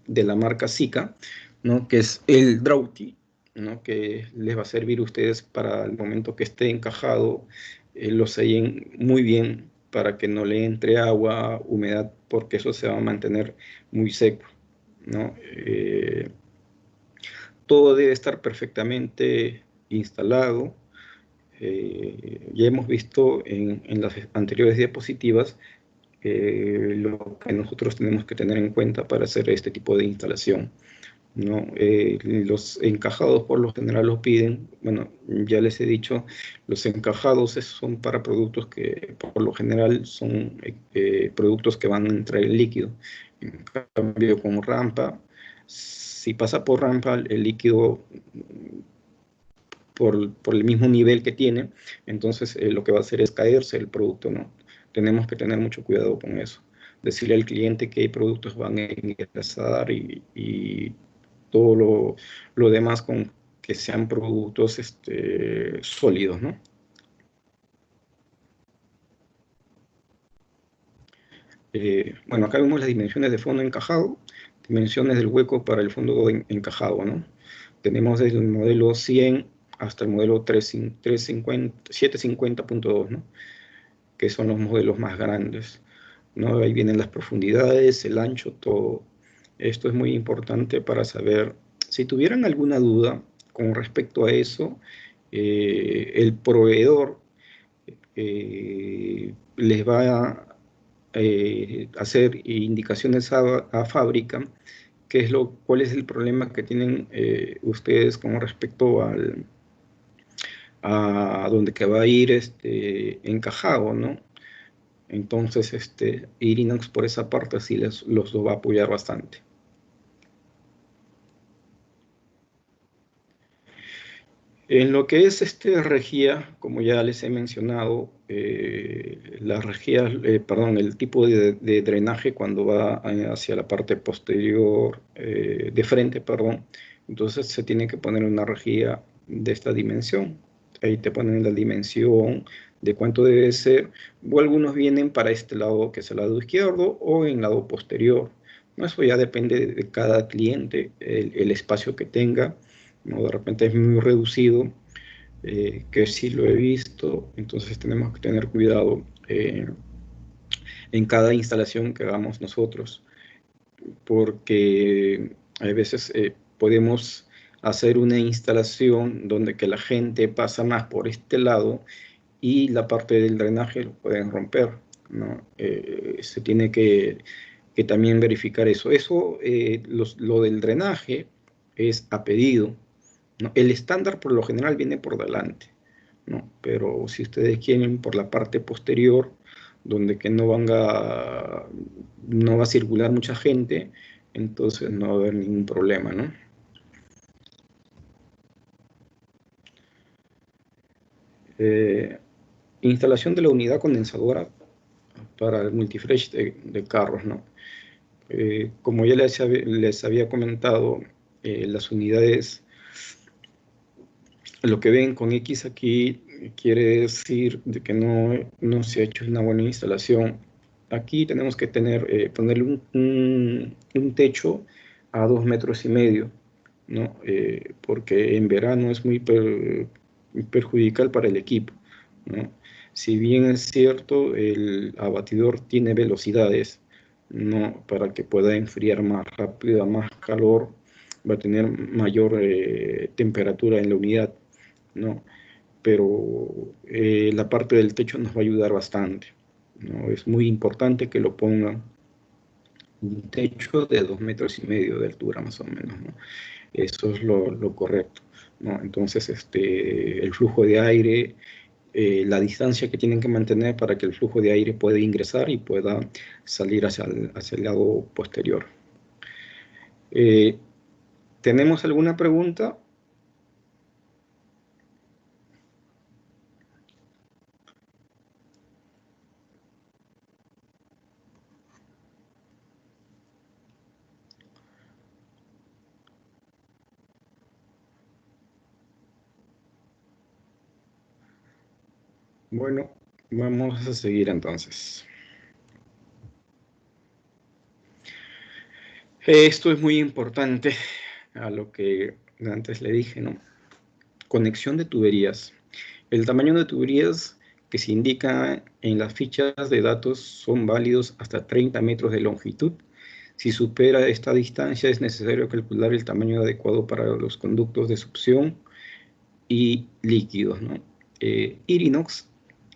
de la marca Sika, ¿no? Que es el Draughty, ¿no? Que les va a servir a ustedes para el momento que esté encajado, lo sellen muy bien para que no le entre agua, humedad, porque eso se va a mantener muy seco, ¿no? Todo debe estar perfectamente instalado. Ya hemos visto en las anteriores diapositivas lo que nosotros tenemos que tener en cuenta para hacer este tipo de instalación, ¿no? Los encajados por lo general los piden, bueno, ya les he dicho, los encajados son para productos que por lo general son productos que van a entrar en líquido. En cambio, con rampa, si pasa por rampa, el líquido por el mismo nivel que tiene, entonces lo que va a hacer es caerse el producto, ¿no? Tenemos que tener mucho cuidado con eso. Decirle al cliente qué productos van a ingresar y todo lo demás con que sean productos sólidos, ¿no? Bueno, acá vemos las dimensiones de fondo encajado, dimensiones del hueco para el fondo encajado, ¿no? Tenemos desde el modelo 100 hasta el modelo 750.2, ¿no? Que son los modelos más grandes, ¿no? Ahí vienen las profundidades, el ancho, todo. Esto es muy importante para saber. Si tuvieran alguna duda con respecto a eso, el proveedor les va a hacer indicaciones a fábrica, cuál es el problema que tienen ustedes con respecto a donde que va a ir encajado, ¿no? Entonces, Irinox por esa parte sí los va a apoyar bastante. En lo que es rejilla, como ya les he mencionado, las rejías, perdón, el tipo de drenaje cuando va hacia la parte posterior, de frente, perdón, entonces se tiene que poner una rejilla de esta dimensión. Ahí te ponen la dimensión de cuánto debe ser, o algunos vienen para este lado, que es el lado izquierdo, o en lado posterior. ¿No? Eso ya depende de cada cliente, el espacio que tenga, ¿no? De repente es muy reducido, que sí lo he visto, entonces tenemos que tener cuidado en cada instalación que hagamos nosotros, porque Hay veces podemos hacer una instalación donde que la gente pasa más por este lado y la parte del drenaje lo pueden romper, ¿no? Se tiene que también verificar eso. Eso, lo del drenaje es a pedido, ¿no? El estándar por lo general viene por delante, ¿no? Pero si ustedes quieren por la parte posterior, donde que no va a circular mucha gente, entonces no va a haber ningún problema, ¿no? Eh, Instalación de la unidad condensadora para el multifresh de carros, ¿no? Como ya les había comentado, las unidades, lo que ven con X aquí quiere decir de que no se ha hecho una buena instalación. Aquí tenemos que ponerle un techo a 2,5 metros, ¿no? Porque en verano es muy perjudicial para el equipo, ¿no? Si bien es cierto, el abatidor tiene velocidades, ¿no? Para que pueda enfriar más rápido, a más calor, va a tener mayor temperatura en la unidad, ¿no? Pero la parte del techo nos va a ayudar bastante, ¿no? Es muy importante que lo pongan un techo de 2,5 metros de altura más o menos, ¿no? Eso es lo correcto, ¿no? Entonces, el flujo de aire, la distancia que tienen que mantener para que el flujo de aire pueda ingresar y pueda salir hacia el lado posterior. ¿Tenemos alguna pregunta? Bueno, vamos a seguir entonces. Esto es muy importante a lo que antes le dije, ¿no? Conexión de tuberías. El tamaño de tuberías que se indica en las fichas de datos son válidos hasta 30 metros de longitud. Si supera esta distancia, es necesario calcular el tamaño adecuado para los conductos de succión y líquidos, ¿no? Irinox,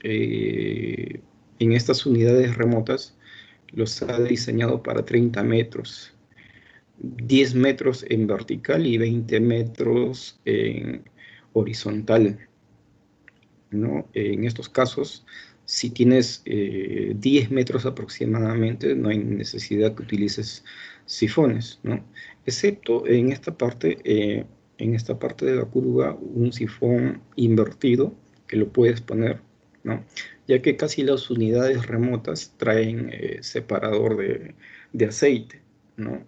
en estas unidades remotas, los ha diseñado para 30 metros, 10 metros en vertical y 20 metros en horizontal, ¿no? En estos casos, si tienes 10 metros aproximadamente, no hay necesidad que utilices sifones, ¿no? Excepto en esta parte de la curva, un sifón invertido que lo puedes poner, ¿no? Ya que casi las unidades remotas traen separador de aceite, ¿no?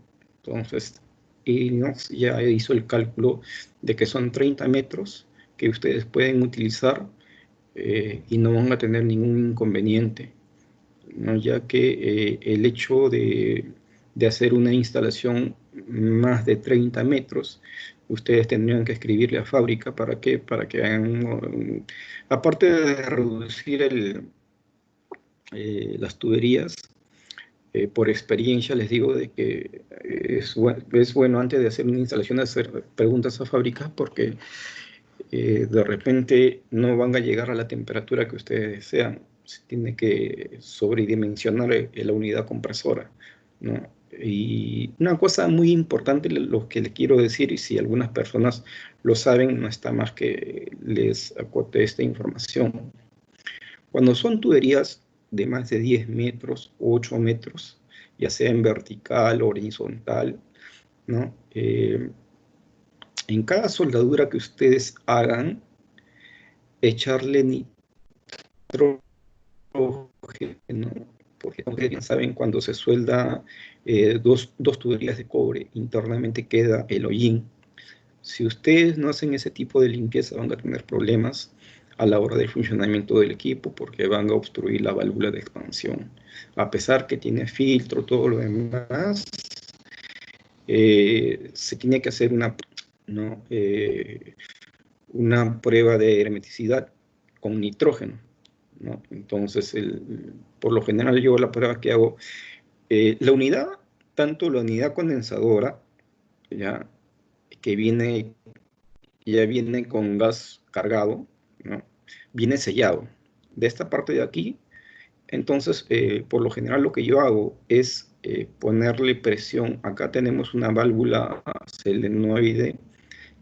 Entonces, Inox ya hizo el cálculo de que son 30 metros que ustedes pueden utilizar y no van a tener ningún inconveniente, ¿no? Ya que el hecho de hacer una instalación más de 30 metros, ustedes tendrían que escribirle a fábrica para que hagan, aparte de reducir las tuberías, por experiencia les digo de que es bueno antes de hacer una instalación hacer preguntas a fábrica porque de repente no van a llegar a la temperatura que ustedes desean. Se tiene que sobredimensionar la unidad compresora, ¿no? Y una cosa muy importante, lo que les quiero decir, y si algunas personas lo saben, no está más que les acote esta información. Cuando son tuberías de más de 10 metros, 8 metros, ya sea en vertical o horizontal, ¿no? En cada soldadura que ustedes hagan, echarle nitrógeno, porque ustedes bien saben, cuando se suelda dos tuberías de cobre, internamente queda el hollín. Si ustedes no hacen ese tipo de limpieza, van a tener problemas a la hora del funcionamiento del equipo, porque van a obstruir la válvula de expansión. A pesar que tiene filtro, todo lo demás, se tiene que hacer ¿no? Una prueba de hermeticidad con nitrógeno, ¿no? Entonces, por lo general yo la prueba que hago, la unidad, tanto la unidad condensadora ya, que ya viene con gas cargado, ¿no? Viene sellado. De esta parte de aquí, entonces, por lo general lo que yo hago es ponerle presión. Acá tenemos una válvula solenoide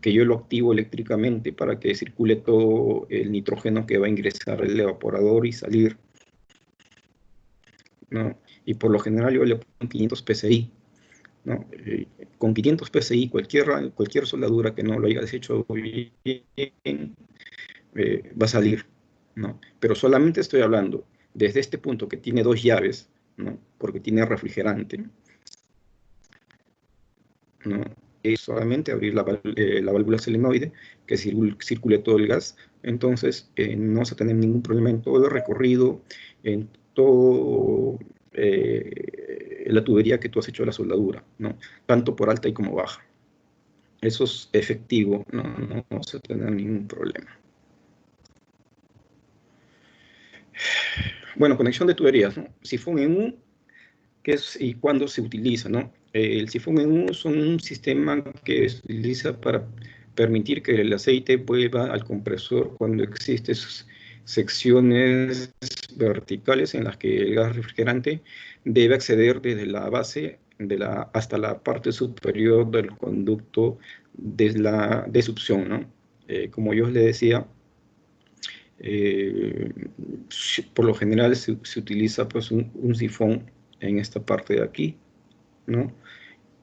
que yo lo activo eléctricamente para que circule todo el nitrógeno que va a ingresar al evaporador y salir, ¿no? Y por lo general yo le pongo 500 PSI, ¿no? Con 500 PSI cualquier soldadura que no lo haya deshecho bien va a salir, ¿no? Pero solamente estoy hablando desde este punto que tiene dos llaves, ¿no? Porque tiene refrigerante, ¿no? Es solamente abrir la válvula solenoide, que circule todo el gas. Entonces, no vas a tener ningún problema en todo el recorrido, en todo la tubería que tú has hecho de la soldadura, ¿no? Tanto por alta y como baja. Eso es efectivo, no vas a tener ningún problema. Bueno, conexión de tuberías, ¿no? Sifón en U, ¿qué es y cuándo se utiliza, no? El sifón en U son un sistema que se utiliza para permitir que el aceite vuelva al compresor cuando existen secciones verticales en las que el gas refrigerante debe acceder desde la base hasta la parte superior del conducto de succión, ¿no? Como yo les decía, eh, por lo general se utiliza pues un sifón en esta parte de aquí, ¿no?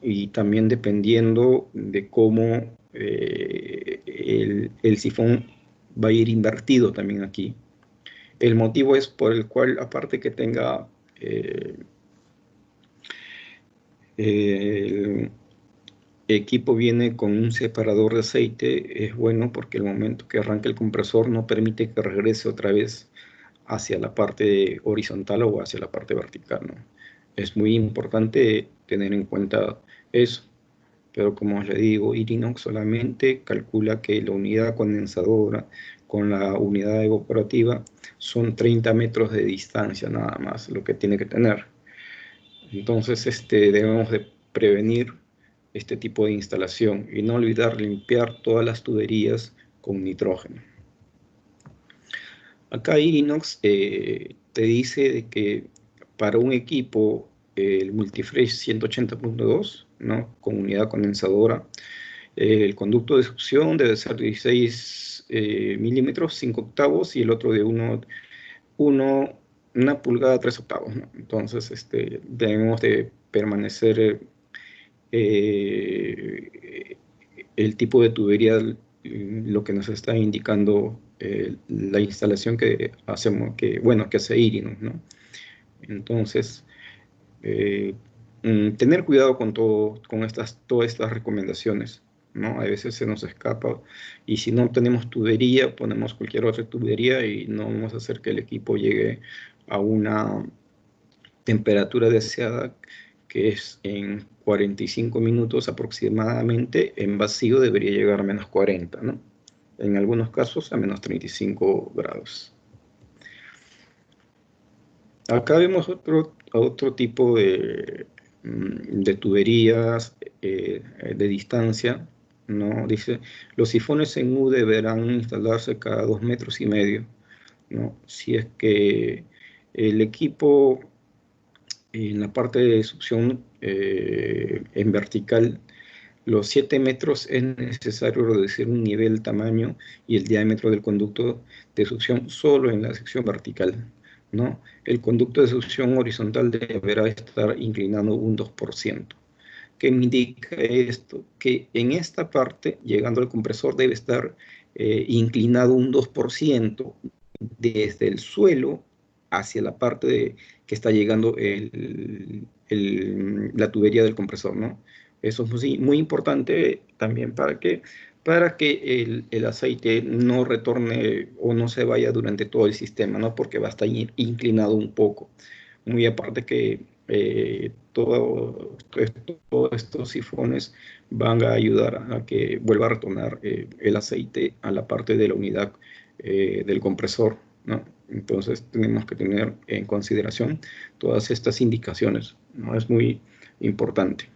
Y también dependiendo de cómo el sifón va a ir invertido también aquí. El motivo es por el cual, aparte que tenga el equipo viene con un separador de aceite, es bueno porque el momento que arranque el compresor no permite que regrese otra vez hacia la parte horizontal o hacia la parte vertical, ¿no? Es muy importante tener en cuenta eso. Pero como les digo, Irinox solamente calcula que la unidad condensadora con la unidad evaporativa son 30 metros de distancia nada más lo que tiene que tener. Entonces debemos de prevenir este tipo de instalación y no olvidar limpiar todas las tuberías con nitrógeno. Acá Inox te dice de que para un equipo el Multifresh 180.2, ¿no? Con unidad condensadora, el conducto de succión debe ser 16 milímetros, 5 octavos, y el otro de 1 pulgada, 3 octavos, ¿no? Entonces debemos de permanecer el tipo de tubería, lo que nos está indicando la instalación que hacemos, que hace Irinos, ¿no? Entonces, eh, tener cuidado con todas estas recomendaciones, ¿no? A veces se nos escapa y si no tenemos tubería, ponemos cualquier otra tubería y no vamos a hacer que el equipo llegue a una temperatura deseada, que es en 45 minutos aproximadamente. En vacío debería llegar a -40, ¿no? En algunos casos a -35 grados. Acá vemos otro tipo de tuberías de distancia, ¿no? Dice, los sifones en U deberán instalarse cada 2,5 metros, ¿no? Si es que el equipo en la parte de succión en vertical, los 7 metros es necesario reducir un nivel, tamaño y el diámetro del conducto de succión solo en la sección vertical, ¿no? El conducto de succión horizontal deberá estar inclinado un 2%. ¿Qué me indica esto? Que en esta parte, llegando al compresor, debe estar inclinado un 2% desde el suelo hacia la parte que está llegando la tubería del compresor, ¿no? Eso es muy importante también para que el aceite no retorne o no se vaya durante todo el sistema, ¿no? Porque va a estar inclinado un poco. Muy aparte que todos estos sifones van a ayudar a que vuelva a retornar el aceite a la parte de la unidad del compresor, ¿no? Entonces tenemos que tener en consideración todas estas indicaciones, ¿no? Es muy importante.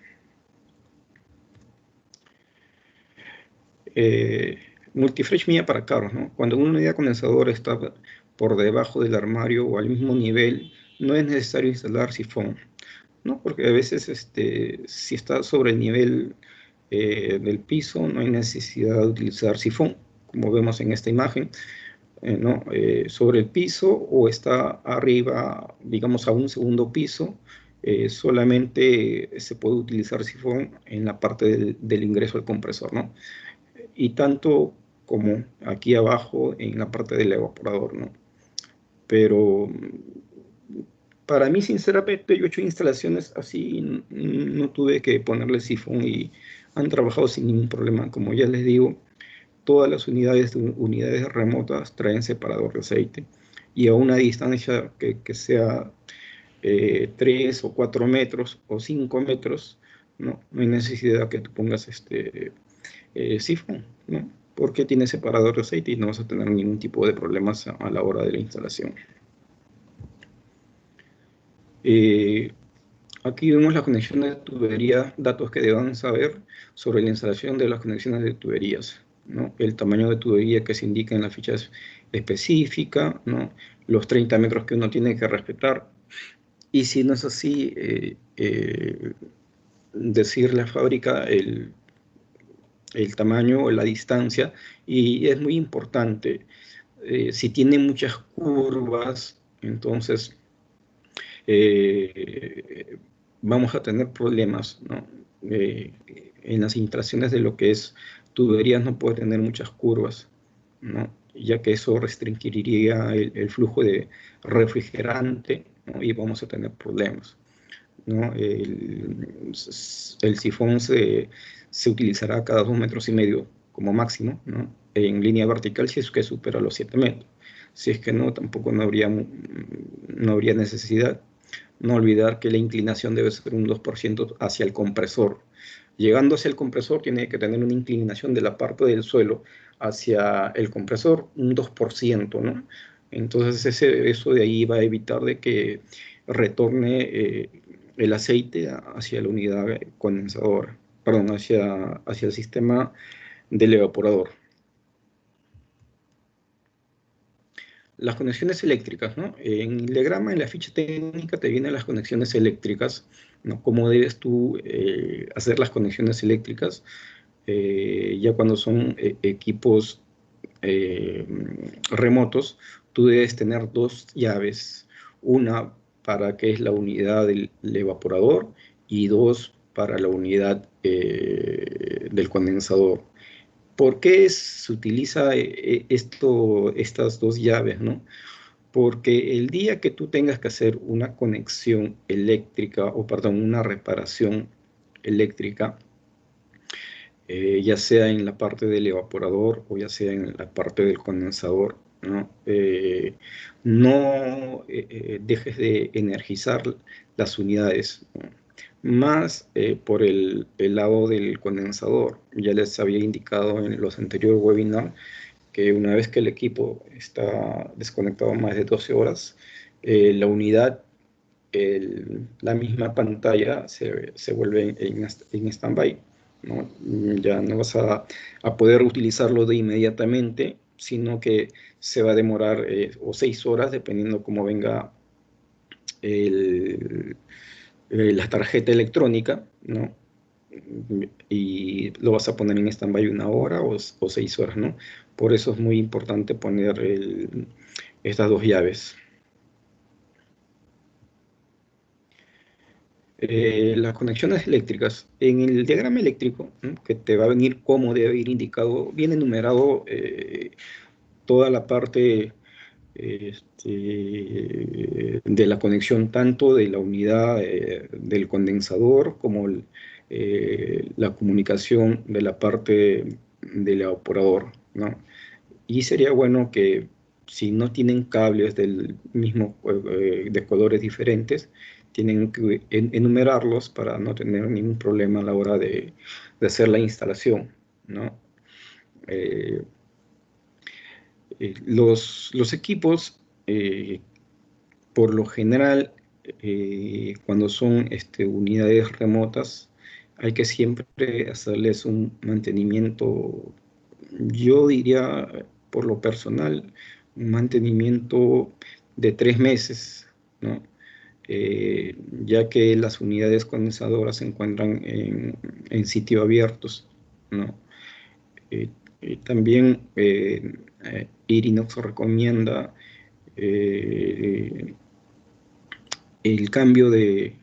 eh, Multifresh mía para carros, ¿no? Cuando una unidad condensadora está por debajo del armario o al mismo nivel, no es necesario instalar sifón, ¿no? Porque a veces si está sobre el nivel del piso, no hay necesidad de utilizar sifón, como vemos en esta imagen, ¿no? Sobre el piso o está arriba, digamos, a un segundo piso, solamente se puede utilizar sifón en la parte del ingreso al compresor, ¿no? Y tanto como aquí abajo en la parte del evaporador, ¿no? Pero para mí, sinceramente, yo he hecho instalaciones así, no tuve que ponerle sifón y han trabajado sin ningún problema. Como ya les digo, todas las unidades remotas traen separador de aceite y a una distancia que sea 3 o 4 metros o 5 metros, no hay necesidad que tú pongas sifón, ¿no? Porque tiene separador de aceite y no vas a tener ningún tipo de problemas a la hora de la instalación. Eh, Aquí vemos las conexiones de tubería, datos que deban saber sobre la instalación de las conexiones de tuberías, ¿no? El tamaño de tubería que se indica en la ficha específica, ¿no? Los 30 metros que uno tiene que respetar. Y si no es así, decirle a la fábrica el tamaño o la distancia. Y es muy importante, si tiene muchas curvas, entonces eh, vamos a tener problemas, ¿no? Eh, en las instalaciones de lo que es tuberías no puede tener muchas curvas, ¿no? Ya que eso restringiría el flujo de refrigerante, ¿no? Y vamos a tener problemas, ¿no? El sifón se utilizará cada 2,5 metros como máximo, ¿no? En línea vertical si es que supera los 7 metros. Si es que no, tampoco no habría necesidad. No olvidar que la inclinación debe ser un 2% hacia el compresor. Llegando hacia el compresor tiene que tener una inclinación de la parte del suelo hacia el compresor, un 2%, ¿no? Entonces eso de ahí va a evitar de que retorne el aceite hacia la unidad condensadora, perdón, hacia el sistema del evaporador. Las conexiones eléctricas, ¿no? En el diagrama, en la ficha técnica, te vienen las conexiones eléctricas, ¿no? Cómo debes tú hacer las conexiones eléctricas, ya cuando son equipos eh, remotos, tú debes tener dos llaves, una para que es la unidad del evaporador y dos para la unidad del condensador. ¿Por qué se utiliza estas dos llaves, ¿no? Porque el día que tú tengas que hacer una conexión eléctrica, o perdón, una reparación eléctrica, ya sea en la parte del evaporador o ya sea en la parte del condensador, ¿no? No dejes de energizar las unidades, ¿no? Más por el lado del condensador. Ya les había indicado en los anteriores webinars que una vez que el equipo está desconectado más de 12 horas, la unidad, la misma pantalla se vuelve en stand-by, ¿no? Ya no vas a poder utilizarlo de inmediatamente, sino que se va a demorar o 6 horas, dependiendo cómo venga el, la tarjeta electrónica, ¿no? Y lo vas a poner en stand-by 1 hora o 6 horas, ¿no? Por eso es muy importante poner estas dos llaves. Las conexiones eléctricas. En el diagrama eléctrico, ¿no? Que te va a venir cómo debe ir indicado, viene enumerado toda la parte de la conexión tanto de la unidad del condensador como la comunicación de la parte del evaporador, ¿no? Y sería bueno que si no tienen cables del mismo, de colores diferentes, tienen que enumerarlos para no tener ningún problema a la hora de hacer la instalación, ¿no? Eh, los equipos, por lo general, cuando son unidades remotas, hay que siempre hacerles un mantenimiento yo diría, por lo personal, un mantenimiento de 3 meses, ¿no? Ya que las unidades condensadoras se encuentran en sitio abiertos, ¿no? Eh, También Irinox recomienda eh, el cambio de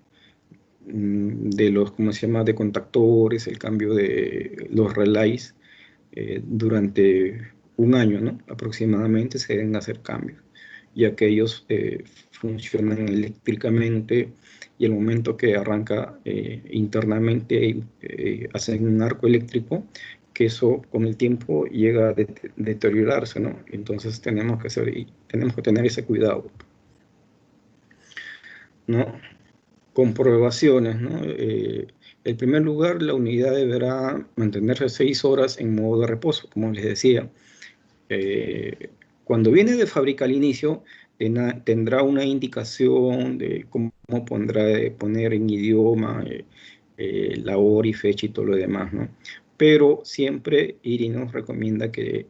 los, ¿cómo se llama?, de contactores, el cambio de los relays durante un año, ¿no? Aproximadamente se deben hacer cambios, ya que ellos funcionan eléctricamente y el momento que arranca internamente hacen un arco eléctrico, que eso con el tiempo llega a deteriorarse, ¿no? Entonces tenemos que tener ese cuidado, ¿no? Comprobaciones, ¿no? En primer lugar, la unidad deberá mantenerse 6 horas en modo de reposo, como les decía. Eh, Cuando viene de fábrica al inicio, tendrá una indicación de cómo poner en idioma la hora y fecha y todo lo demás, ¿no? Pero siempre IRI nos recomienda que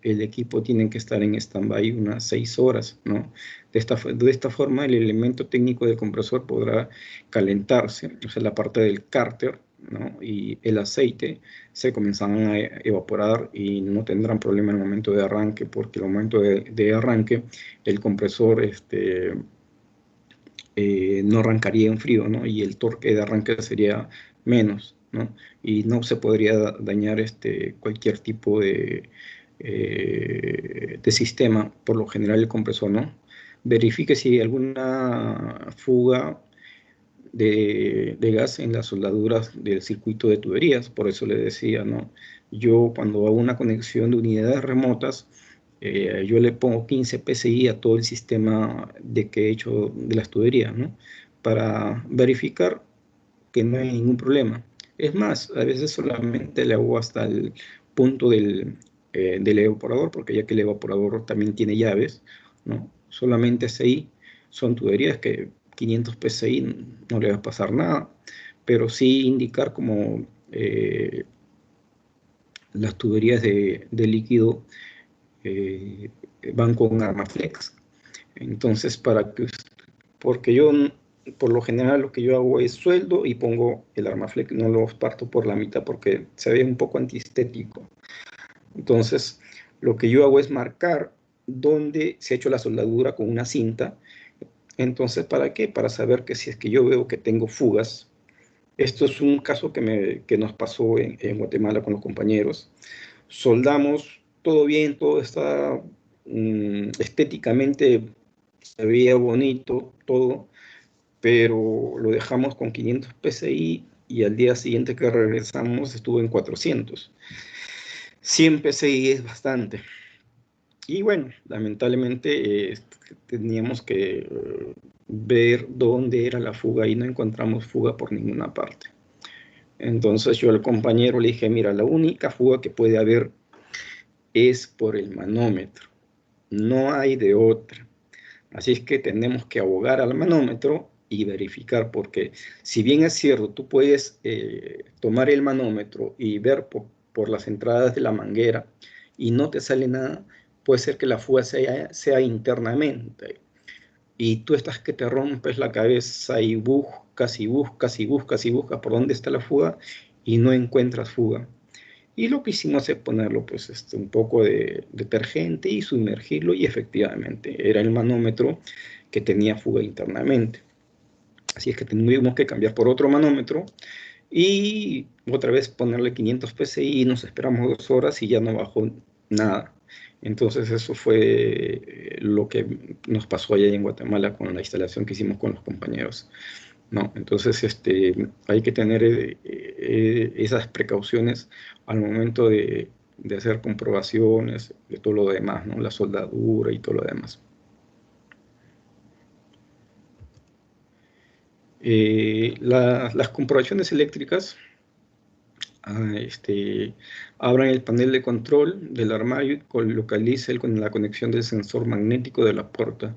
el equipo tiene que estar en stand-by unas 6 horas, ¿no? De esta forma, el elemento técnico del compresor podrá calentarse, o sea, la parte del cárter, ¿no? Y el aceite se comenzarán a evaporar y no tendrán problema en el momento de arranque, porque el momento de arranque el compresor no arrancaría en frío, ¿no? Y el torque de arranque sería menos, ¿no? Y no se podría dañar cualquier tipo de sistema, por lo general el compresor, ¿no? Verifique si hay alguna fuga de gas en las soldaduras del circuito de tuberías. Por eso le decía, ¿no? Yo cuando hago una conexión de unidades remotas, yo le pongo 15 PSI a todo el sistema de que he hecho de las tuberías, ¿no? Para verificar que no hay ningún problema. Es más, a veces solamente le hago hasta el punto del evaporador, porque ya que el evaporador también tiene llaves, ¿no? Solamente ahí son tuberías que 500 PSI no le va a pasar nada, pero sí indicar como las tuberías de líquido eh, van con Armaflex. Entonces, porque yo, por lo general, lo que yo hago es sueldo y pongo el Armaflex, no los parto por la mitad porque se ve un poco antiestético. Entonces, lo que yo hago es marcar dónde se ha hecho la soldadura con una cinta. Entonces, ¿para qué? Para saber que si es que yo veo que tengo fugas. Esto es un caso que nos pasó en Guatemala con los compañeros. Soldamos todo bien, todo está estéticamente, se veía bonito, todo, pero lo dejamos con 500 PSI y al día siguiente que regresamos estuvo en 400. 100 PSI es bastante. Y bueno, lamentablemente teníamos que ver dónde era la fuga y no encontramos fuga por ninguna parte. Entonces yo al compañero le dije, mira, la única fuga que puede haber es por el manómetro, no hay de otra. Así es que tenemos que abogar al manómetro y verificar, porque si bien es cierto, tú puedes tomar el manómetro y ver por las entradas de la manguera y no te sale nada, puede ser que la fuga sea internamente. Y tú estás que te rompes la cabeza y buscas y buscas y buscas y buscas por dónde está la fuga y no encuentras fuga. Y lo que hicimos es ponerlo pues un poco de detergente y sumergirlo y efectivamente era el manómetro que tenía fuga internamente. Así es que tuvimos que cambiar por otro manómetro y otra vez ponerle 500 PSI y nos esperamos 2 horas y ya no bajó nada. Entonces eso fue lo que nos pasó allá en Guatemala con la instalación que hicimos con los compañeros. ¿No? Entonces, hay que tener esas precauciones al momento de hacer comprobaciones de todo lo demás, ¿no? La soldadura y todo lo demás. Las comprobaciones eléctricas ah, abran el panel de control del armario y localice con la conexión del sensor magnético de la puerta.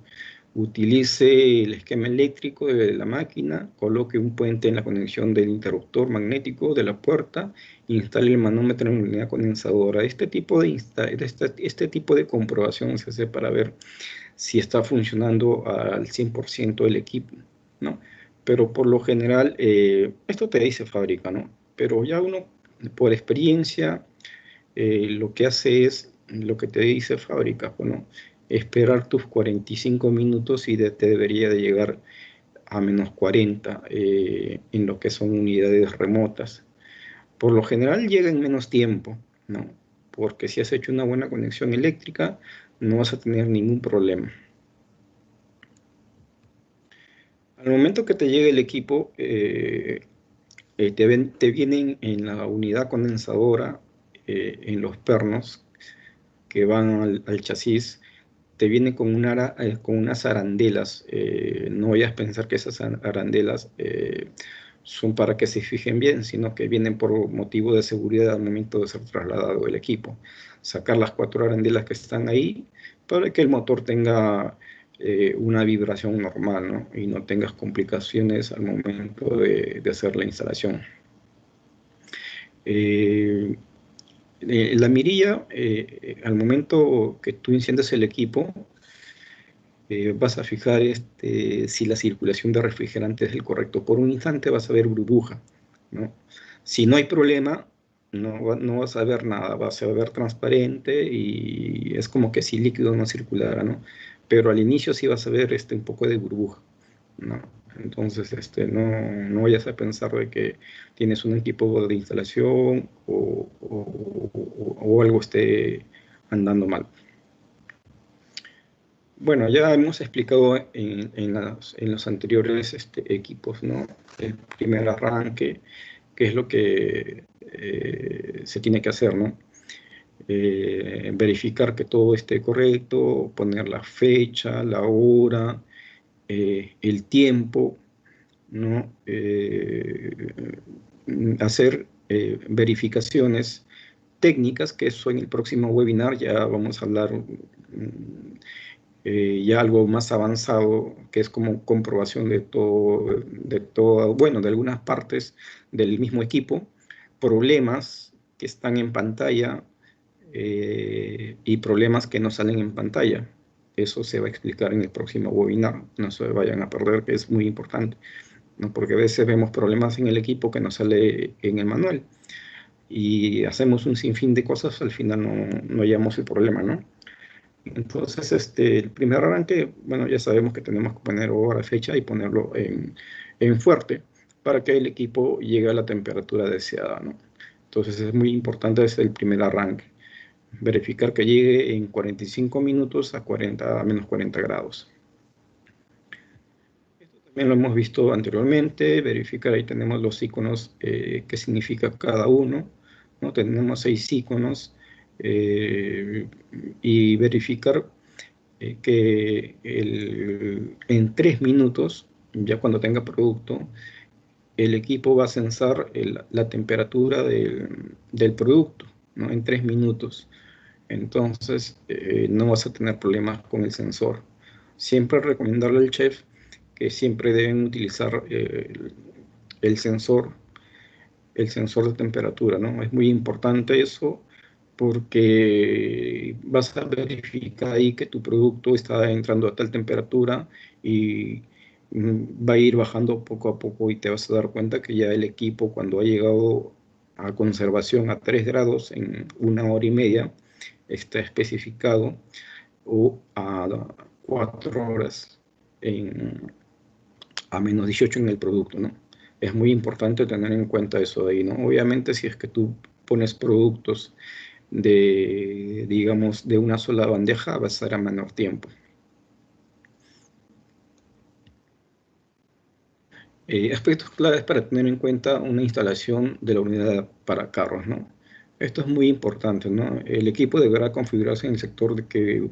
utilice el esquema eléctrico de la máquina, coloque un puente en la conexión del interruptor magnético de la puerta, instale el manómetro en la unidad condensadora. Este tipo de comprobación se hace para ver si está funcionando al 100% el equipo, ¿no? Pero por lo general, esto te dice fábrica, ¿no? Pero ya uno, por experiencia, lo que hace es lo que te dice fábrica, ¿no? Esperar tus 45 minutos y te debería de llegar a -40 en lo que son unidades remotas. Por lo general llega en menos tiempo, ¿no? Porque si has hecho una buena conexión eléctrica, no vas a tener ningún problema. Al momento que te llegue el equipo, te vienen en la unidad condensadora, en los pernos que van al chasis, te viene con unas arandelas. No vayas a pensar que esas arandelas son para que se fijen bien, sino que vienen por motivo de seguridad al momento de ser trasladado el equipo. Sacar las 4 arandelas que están ahí para que el motor tenga una vibración normal, ¿no? Y no tengas complicaciones al momento de hacer la instalación. Eh, la mirilla, al momento que tú enciendes el equipo, vas a fijar si la circulación de refrigerante es el correcto. Por un instante vas a ver burbuja, ¿no? Si no hay problema, no vas a ver nada, vas a ver transparente y es como que si líquido no circulara, ¿no? Pero al inicio sí vas a ver un poco de burbuja, ¿no? Entonces, no vayas a pensar de que tienes un equipo de instalación o algo esté andando mal. Bueno, ya hemos explicado en los anteriores equipos, ¿no? El primer arranque, qué es lo que se tiene que hacer, ¿no? Verificar que todo esté correcto, poner la fecha, la hora, el tiempo, ¿no? Hacer verificaciones técnicas, que eso en el próximo webinar ya vamos a hablar ya algo más avanzado, que es como comprobación bueno, de algunas partes del mismo equipo, problemas que están en pantalla y problemas que no salen en pantalla. Eso se va a explicar en el próximo webinar, no se vayan a perder, que es muy importante, ¿no? Porque a veces vemos problemas en el equipo que no sale en el manual y hacemos un sinfín de cosas, al final no hallamos el problema, ¿no? Entonces, el primer arranque, bueno, ya sabemos que tenemos que poner hora, fecha y ponerlo en fuerte para que el equipo llegue a la temperatura deseada, ¿no? Entonces es muy importante desde el primer arranque. Verificar que llegue en 45 minutos a -40 grados. Esto también lo hemos visto anteriormente. Verificar, ahí tenemos los iconos, qué significa cada uno, ¿no? Tenemos 6 iconos. Y verificar que en 3 minutos, ya cuando tenga producto, el equipo va a censar la temperatura del producto, ¿no? En 3 minutos. Entonces, no vas a tener problemas con el sensor. Siempre recomendarle al chef que siempre deben utilizar el sensor, el sensor de temperatura, ¿no? Es muy importante eso porque vas a verificar ahí que tu producto está entrando a tal temperatura y va a ir bajando poco a poco y te vas a dar cuenta que ya el equipo, cuando ha llegado a conservación a 3 grados en 1 hora y media, está especificado, o a 4 horas a -18 en el producto, ¿no? Es muy importante tener en cuenta eso de ahí, ¿no? Obviamente, si es que tú pones productos digamos, de una sola bandeja, va a ser a menor tiempo. Aspectos claves para tener en cuenta una instalación de la unidad para carros, ¿no? Esto es muy importante, ¿no? El equipo deberá configurarse en el sector de que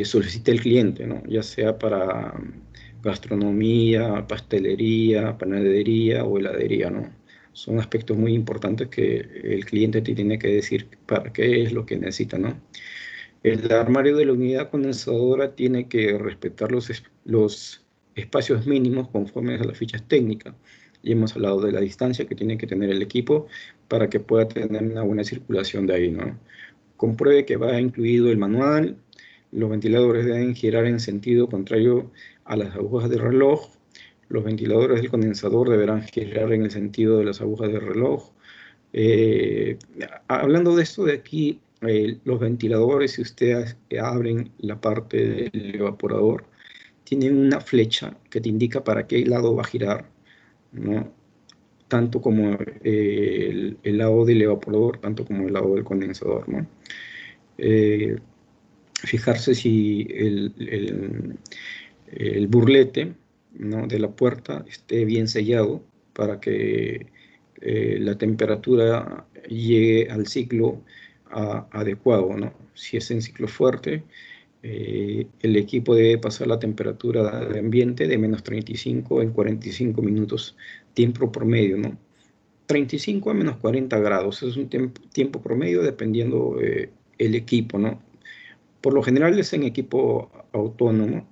solicite el cliente, ¿no? Ya sea para gastronomía, pastelería, panadería o heladería, ¿no? Son aspectos muy importantes que el cliente te tiene que decir para qué es lo que necesita, ¿no? El armario de la unidad condensadora tiene que respetar los espacios mínimos conforme a las fichas técnicas. Y hemos hablado de la distancia que tiene que tener el equipo para que pueda tener una buena circulación de ahí, ¿no? Compruebe que va incluido el manual. Los ventiladores deben girar en sentido contrario a las agujas del reloj. Los ventiladores del condensador deberán girar en el sentido de las agujas del reloj. Eh, Hablando de esto de aquí, los ventiladores, si ustedes abren la parte del evaporador, tienen una flecha que te indica para qué lado va a girar, ¿no? Tanto como el lado del evaporador, tanto como el lado del condensador, ¿no? Eh, Fijarse si el burlete, ¿no?, de la puerta esté bien sellado para que la temperatura llegue al ciclo adecuado, ¿no? Si es en ciclo fuerte, el equipo debe pasar la temperatura de ambiente de -35 en 45 minutos, tiempo promedio, ¿no? 35 a -40 grados, es un tiempo promedio dependiendo el equipo, ¿no? Por lo general es en equipo autónomo,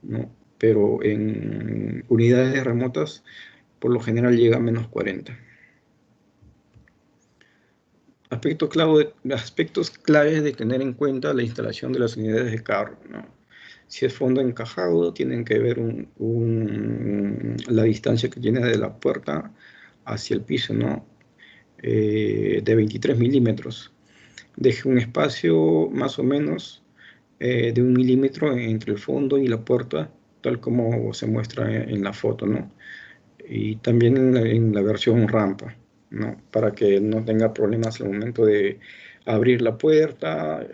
¿no? Pero en unidades remotas, por lo general llega a -40. Aspectos claves de tener en cuenta la instalación de las unidades de carro, ¿no? Si es fondo encajado, tienen que ver la distancia que tiene de la puerta hacia el piso, ¿no? De 23 milímetros. Deje un espacio más o menos de 1 milímetro entre el fondo y la puerta, tal como se muestra en la foto, ¿no? Y también en la versión rampa, ¿no? Para que no tenga problemas al momento de abrir la puerta,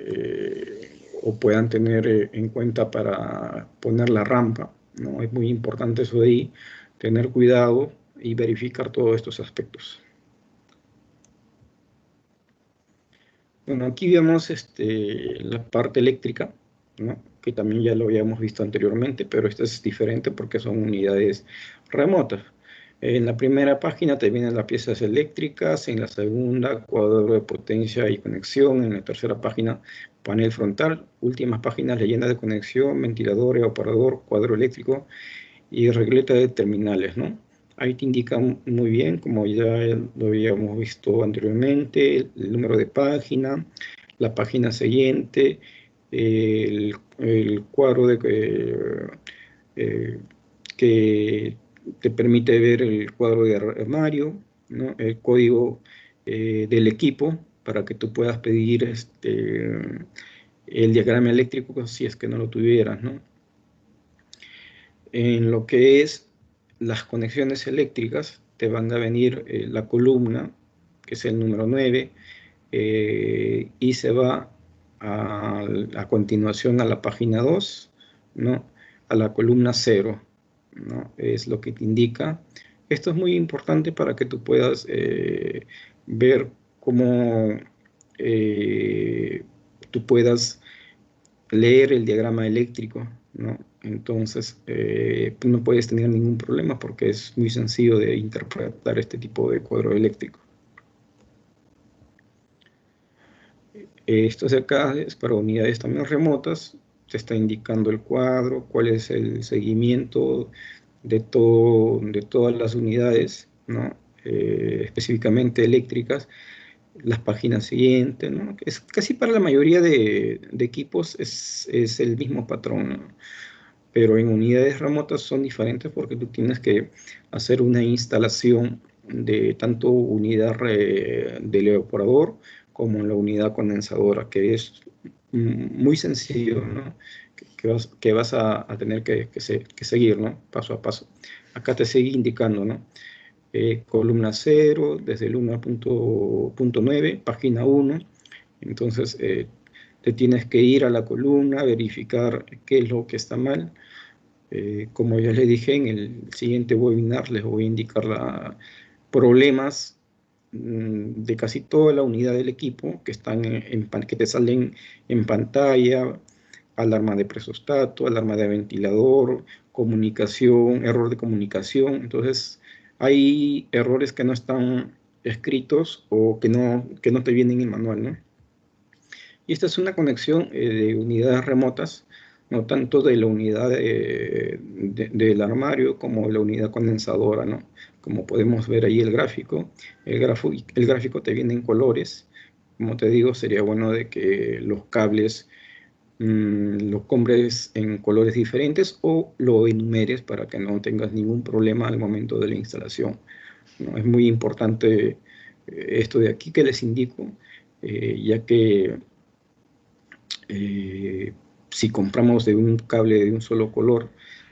o puedan tener en cuenta para poner la rampa, ¿no? Es muy importante eso de ahí, tener cuidado y verificar todos estos aspectos. Bueno, aquí vemos la parte eléctrica, ¿no?, que también ya lo habíamos visto anteriormente, pero esta es diferente porque son unidades remotas. En la primera página te vienen las piezas eléctricas, en la segunda, cuadro de potencia y conexión, en la tercera página, panel frontal, últimas páginas, leyenda de conexión, ventilador, evaporador, cuadro eléctrico y regleta de terminales, ¿no? Ahí te indica muy bien, como ya lo habíamos visto anteriormente, el número de página, la página siguiente, el cuadro eh, que te permite ver el cuadro de armario, ¿no?, el código del equipo para que tú puedas pedir el diagrama eléctrico si es que no lo tuvieras, ¿no? En lo que es las conexiones eléctricas, te van a venir la columna, que es el número 9, y se va a continuación a la página 2, ¿no?, a la columna 0, ¿no? Es lo que te indica. Esto es muy importante para que tú puedas ver cómo tú puedas leer el diagrama eléctrico, ¿no? Entonces, pues no puedes tener ningún problema porque es muy sencillo de interpretar este tipo de cuadro eléctrico. Esto de acá es para unidades también remotas, te está indicando el cuadro, cuál es el seguimiento de todas las unidades, ¿no? Específicamente eléctricas, las páginas siguientes, ¿no? Es casi para la mayoría de equipos es el mismo patrón, ¿no? Pero en unidades remotas son diferentes porque tú tienes que hacer una instalación de tanto unidad del evaporador como la unidad condensadora, que es muy sencillo, ¿no? Que vas a tener que seguir, ¿no?, paso a paso. Acá te sigue indicando, ¿no? Columna 0, desde el 1.9, página 1. Entonces, te tienes que ir a la columna, verificar qué es lo que está mal. Como ya les dije, en el siguiente webinar les voy a indicar problemas de casi toda la unidad del equipo que que te salen en pantalla: alarma de presostato, alarma de ventilador, comunicación, error de comunicación. Entonces, hay errores que no están escritos o que no te vienen en el manual, ¿no? Y esta es una conexión de unidades remotas, no tanto de la unidad del armario como de la unidad condensadora, ¿no? Como podemos ver ahí el gráfico te viene en colores. Como te digo, sería bueno de que los cables lo compres en colores diferentes o lo enumeres para que no tengas ningún problema al momento de la instalación, ¿no? Es muy importante esto de aquí que les indico, ya que eh, si compramos de un cable de un solo color,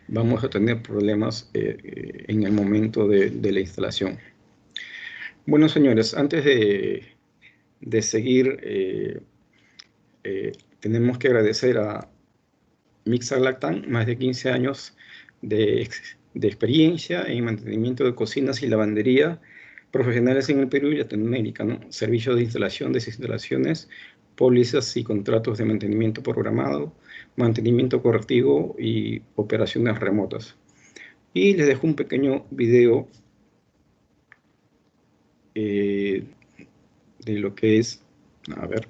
vamos a tener problemas en el momento de la instalación. Bueno, señores, antes de seguir, tenemos que agradecer a Mixalactan, más de 15 años de experiencia en mantenimiento de cocinas y lavandería profesionales en el Perú y Latinoamérica, ¿no? Servicios de instalación, desinstalaciones, pólizas y contratos de mantenimiento programado, mantenimiento correctivo y operaciones remotas. Y les dejo un pequeño video eh, de lo que es, a ver.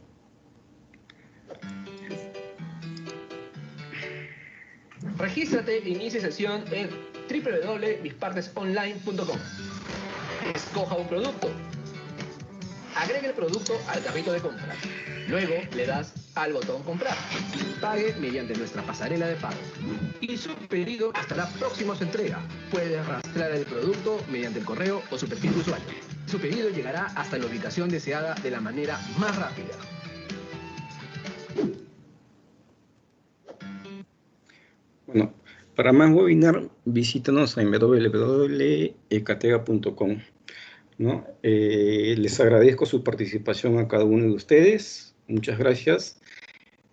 Regístrate e inicie sesión en www.mispartesonline.com. Escoja un producto. Agregue el producto al carrito de compras. Luego le das al botón comprar. Pague mediante nuestra pasarela de pago. Y su pedido estará próximo a su entrega. Puede arrastrar el producto mediante el correo o su perfil de usuario. Su pedido llegará hasta la ubicación deseada de la manera más rápida. Bueno, para más webinar, visítanos en www.ecatega.com, ¿no? Les agradezco su participación a cada uno de ustedes. Muchas gracias.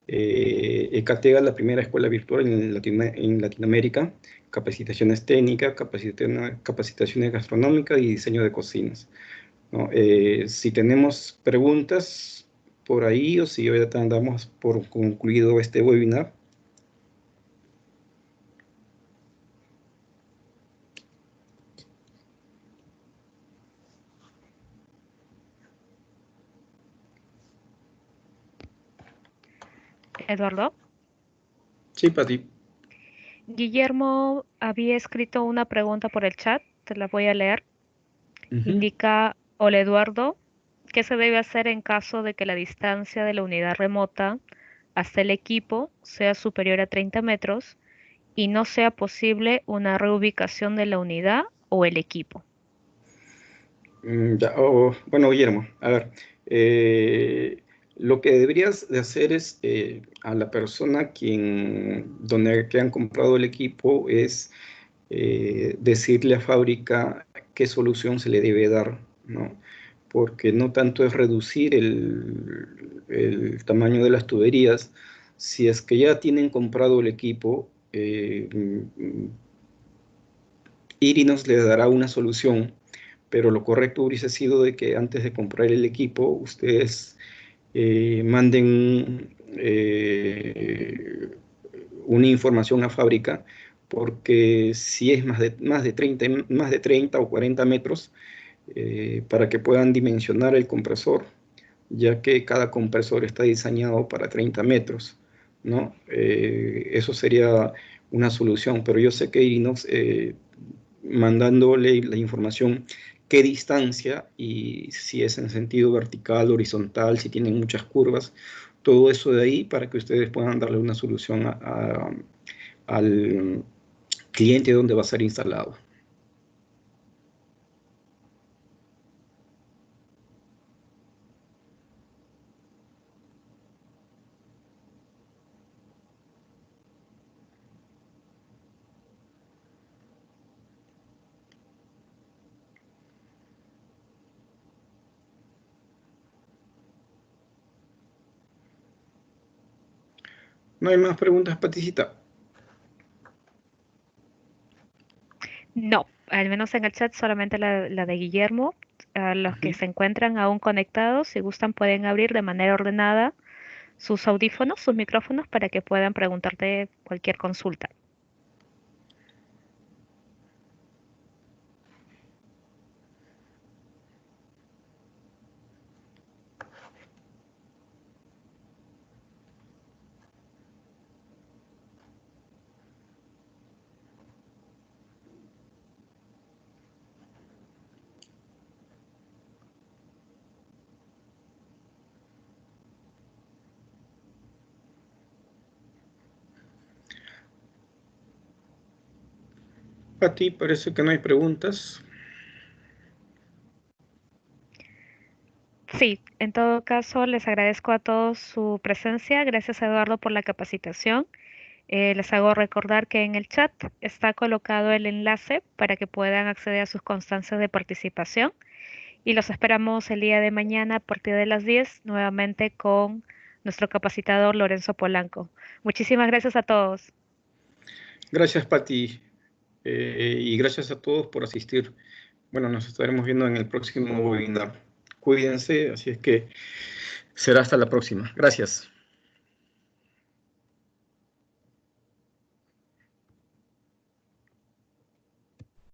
Ecatega es la primera escuela virtual en Latinoamérica. Capacitaciones técnicas, capacitaciones gastronómicas y diseño de cocinas, ¿no? Si tenemos preguntas por ahí o si ya damos por concluido este webinar. Eduardo. Sí, Pati. Guillermo había escrito una pregunta por el chat, te la voy a leer. Indica, hola Eduardo, ¿qué se debe hacer en caso de que la distancia de la unidad remota hasta el equipo sea superior a 30 metros y no sea posible una reubicación de la unidad o el equipo? Bueno, Guillermo, a ver, lo que deberías de hacer es a la persona que han comprado el equipo es decirle a fábrica qué solución se le debe dar, ¿no? Porque no tanto es reducir el tamaño de las tuberías, si es que ya tienen comprado el equipo, Irinos les dará una solución, pero lo correcto hubiese sido de que antes de comprar el equipo, ustedes manden una información a fábrica, porque si es más de 30 o 40 metros, para que puedan dimensionar el compresor, ya que cada compresor está diseñado para 30 metros, ¿no? Eso sería una solución, pero yo sé que Irinos mandándole la información qué distancia y si es en sentido vertical, horizontal, si tienen muchas curvas, todo eso de ahí para que ustedes puedan darle una solución al cliente donde va a ser instalado. ¿No hay más preguntas, Paticita? No, al menos en el chat solamente la de Guillermo. A los que se encuentran aún conectados, si gustan, pueden abrir de manera ordenada sus audífonos, sus micrófonos, para que puedan preguntarte cualquier consulta. A ti parece que no hay preguntas. Sí, en todo caso, les agradezco a todos su presencia. Gracias, Eduardo, por la capacitación. Les hago recordar que en el chat está colocado el enlace para que puedan acceder a sus constancias de participación y los esperamos el día de mañana a partir de las 10 nuevamente con nuestro capacitador Lorenzo Polanco. Muchísimas gracias a todos. Gracias, Pati, y gracias a todos por asistir. Bueno, nos estaremos viendo en el próximo webinar. Cuídense, así es que será hasta la próxima. Gracias.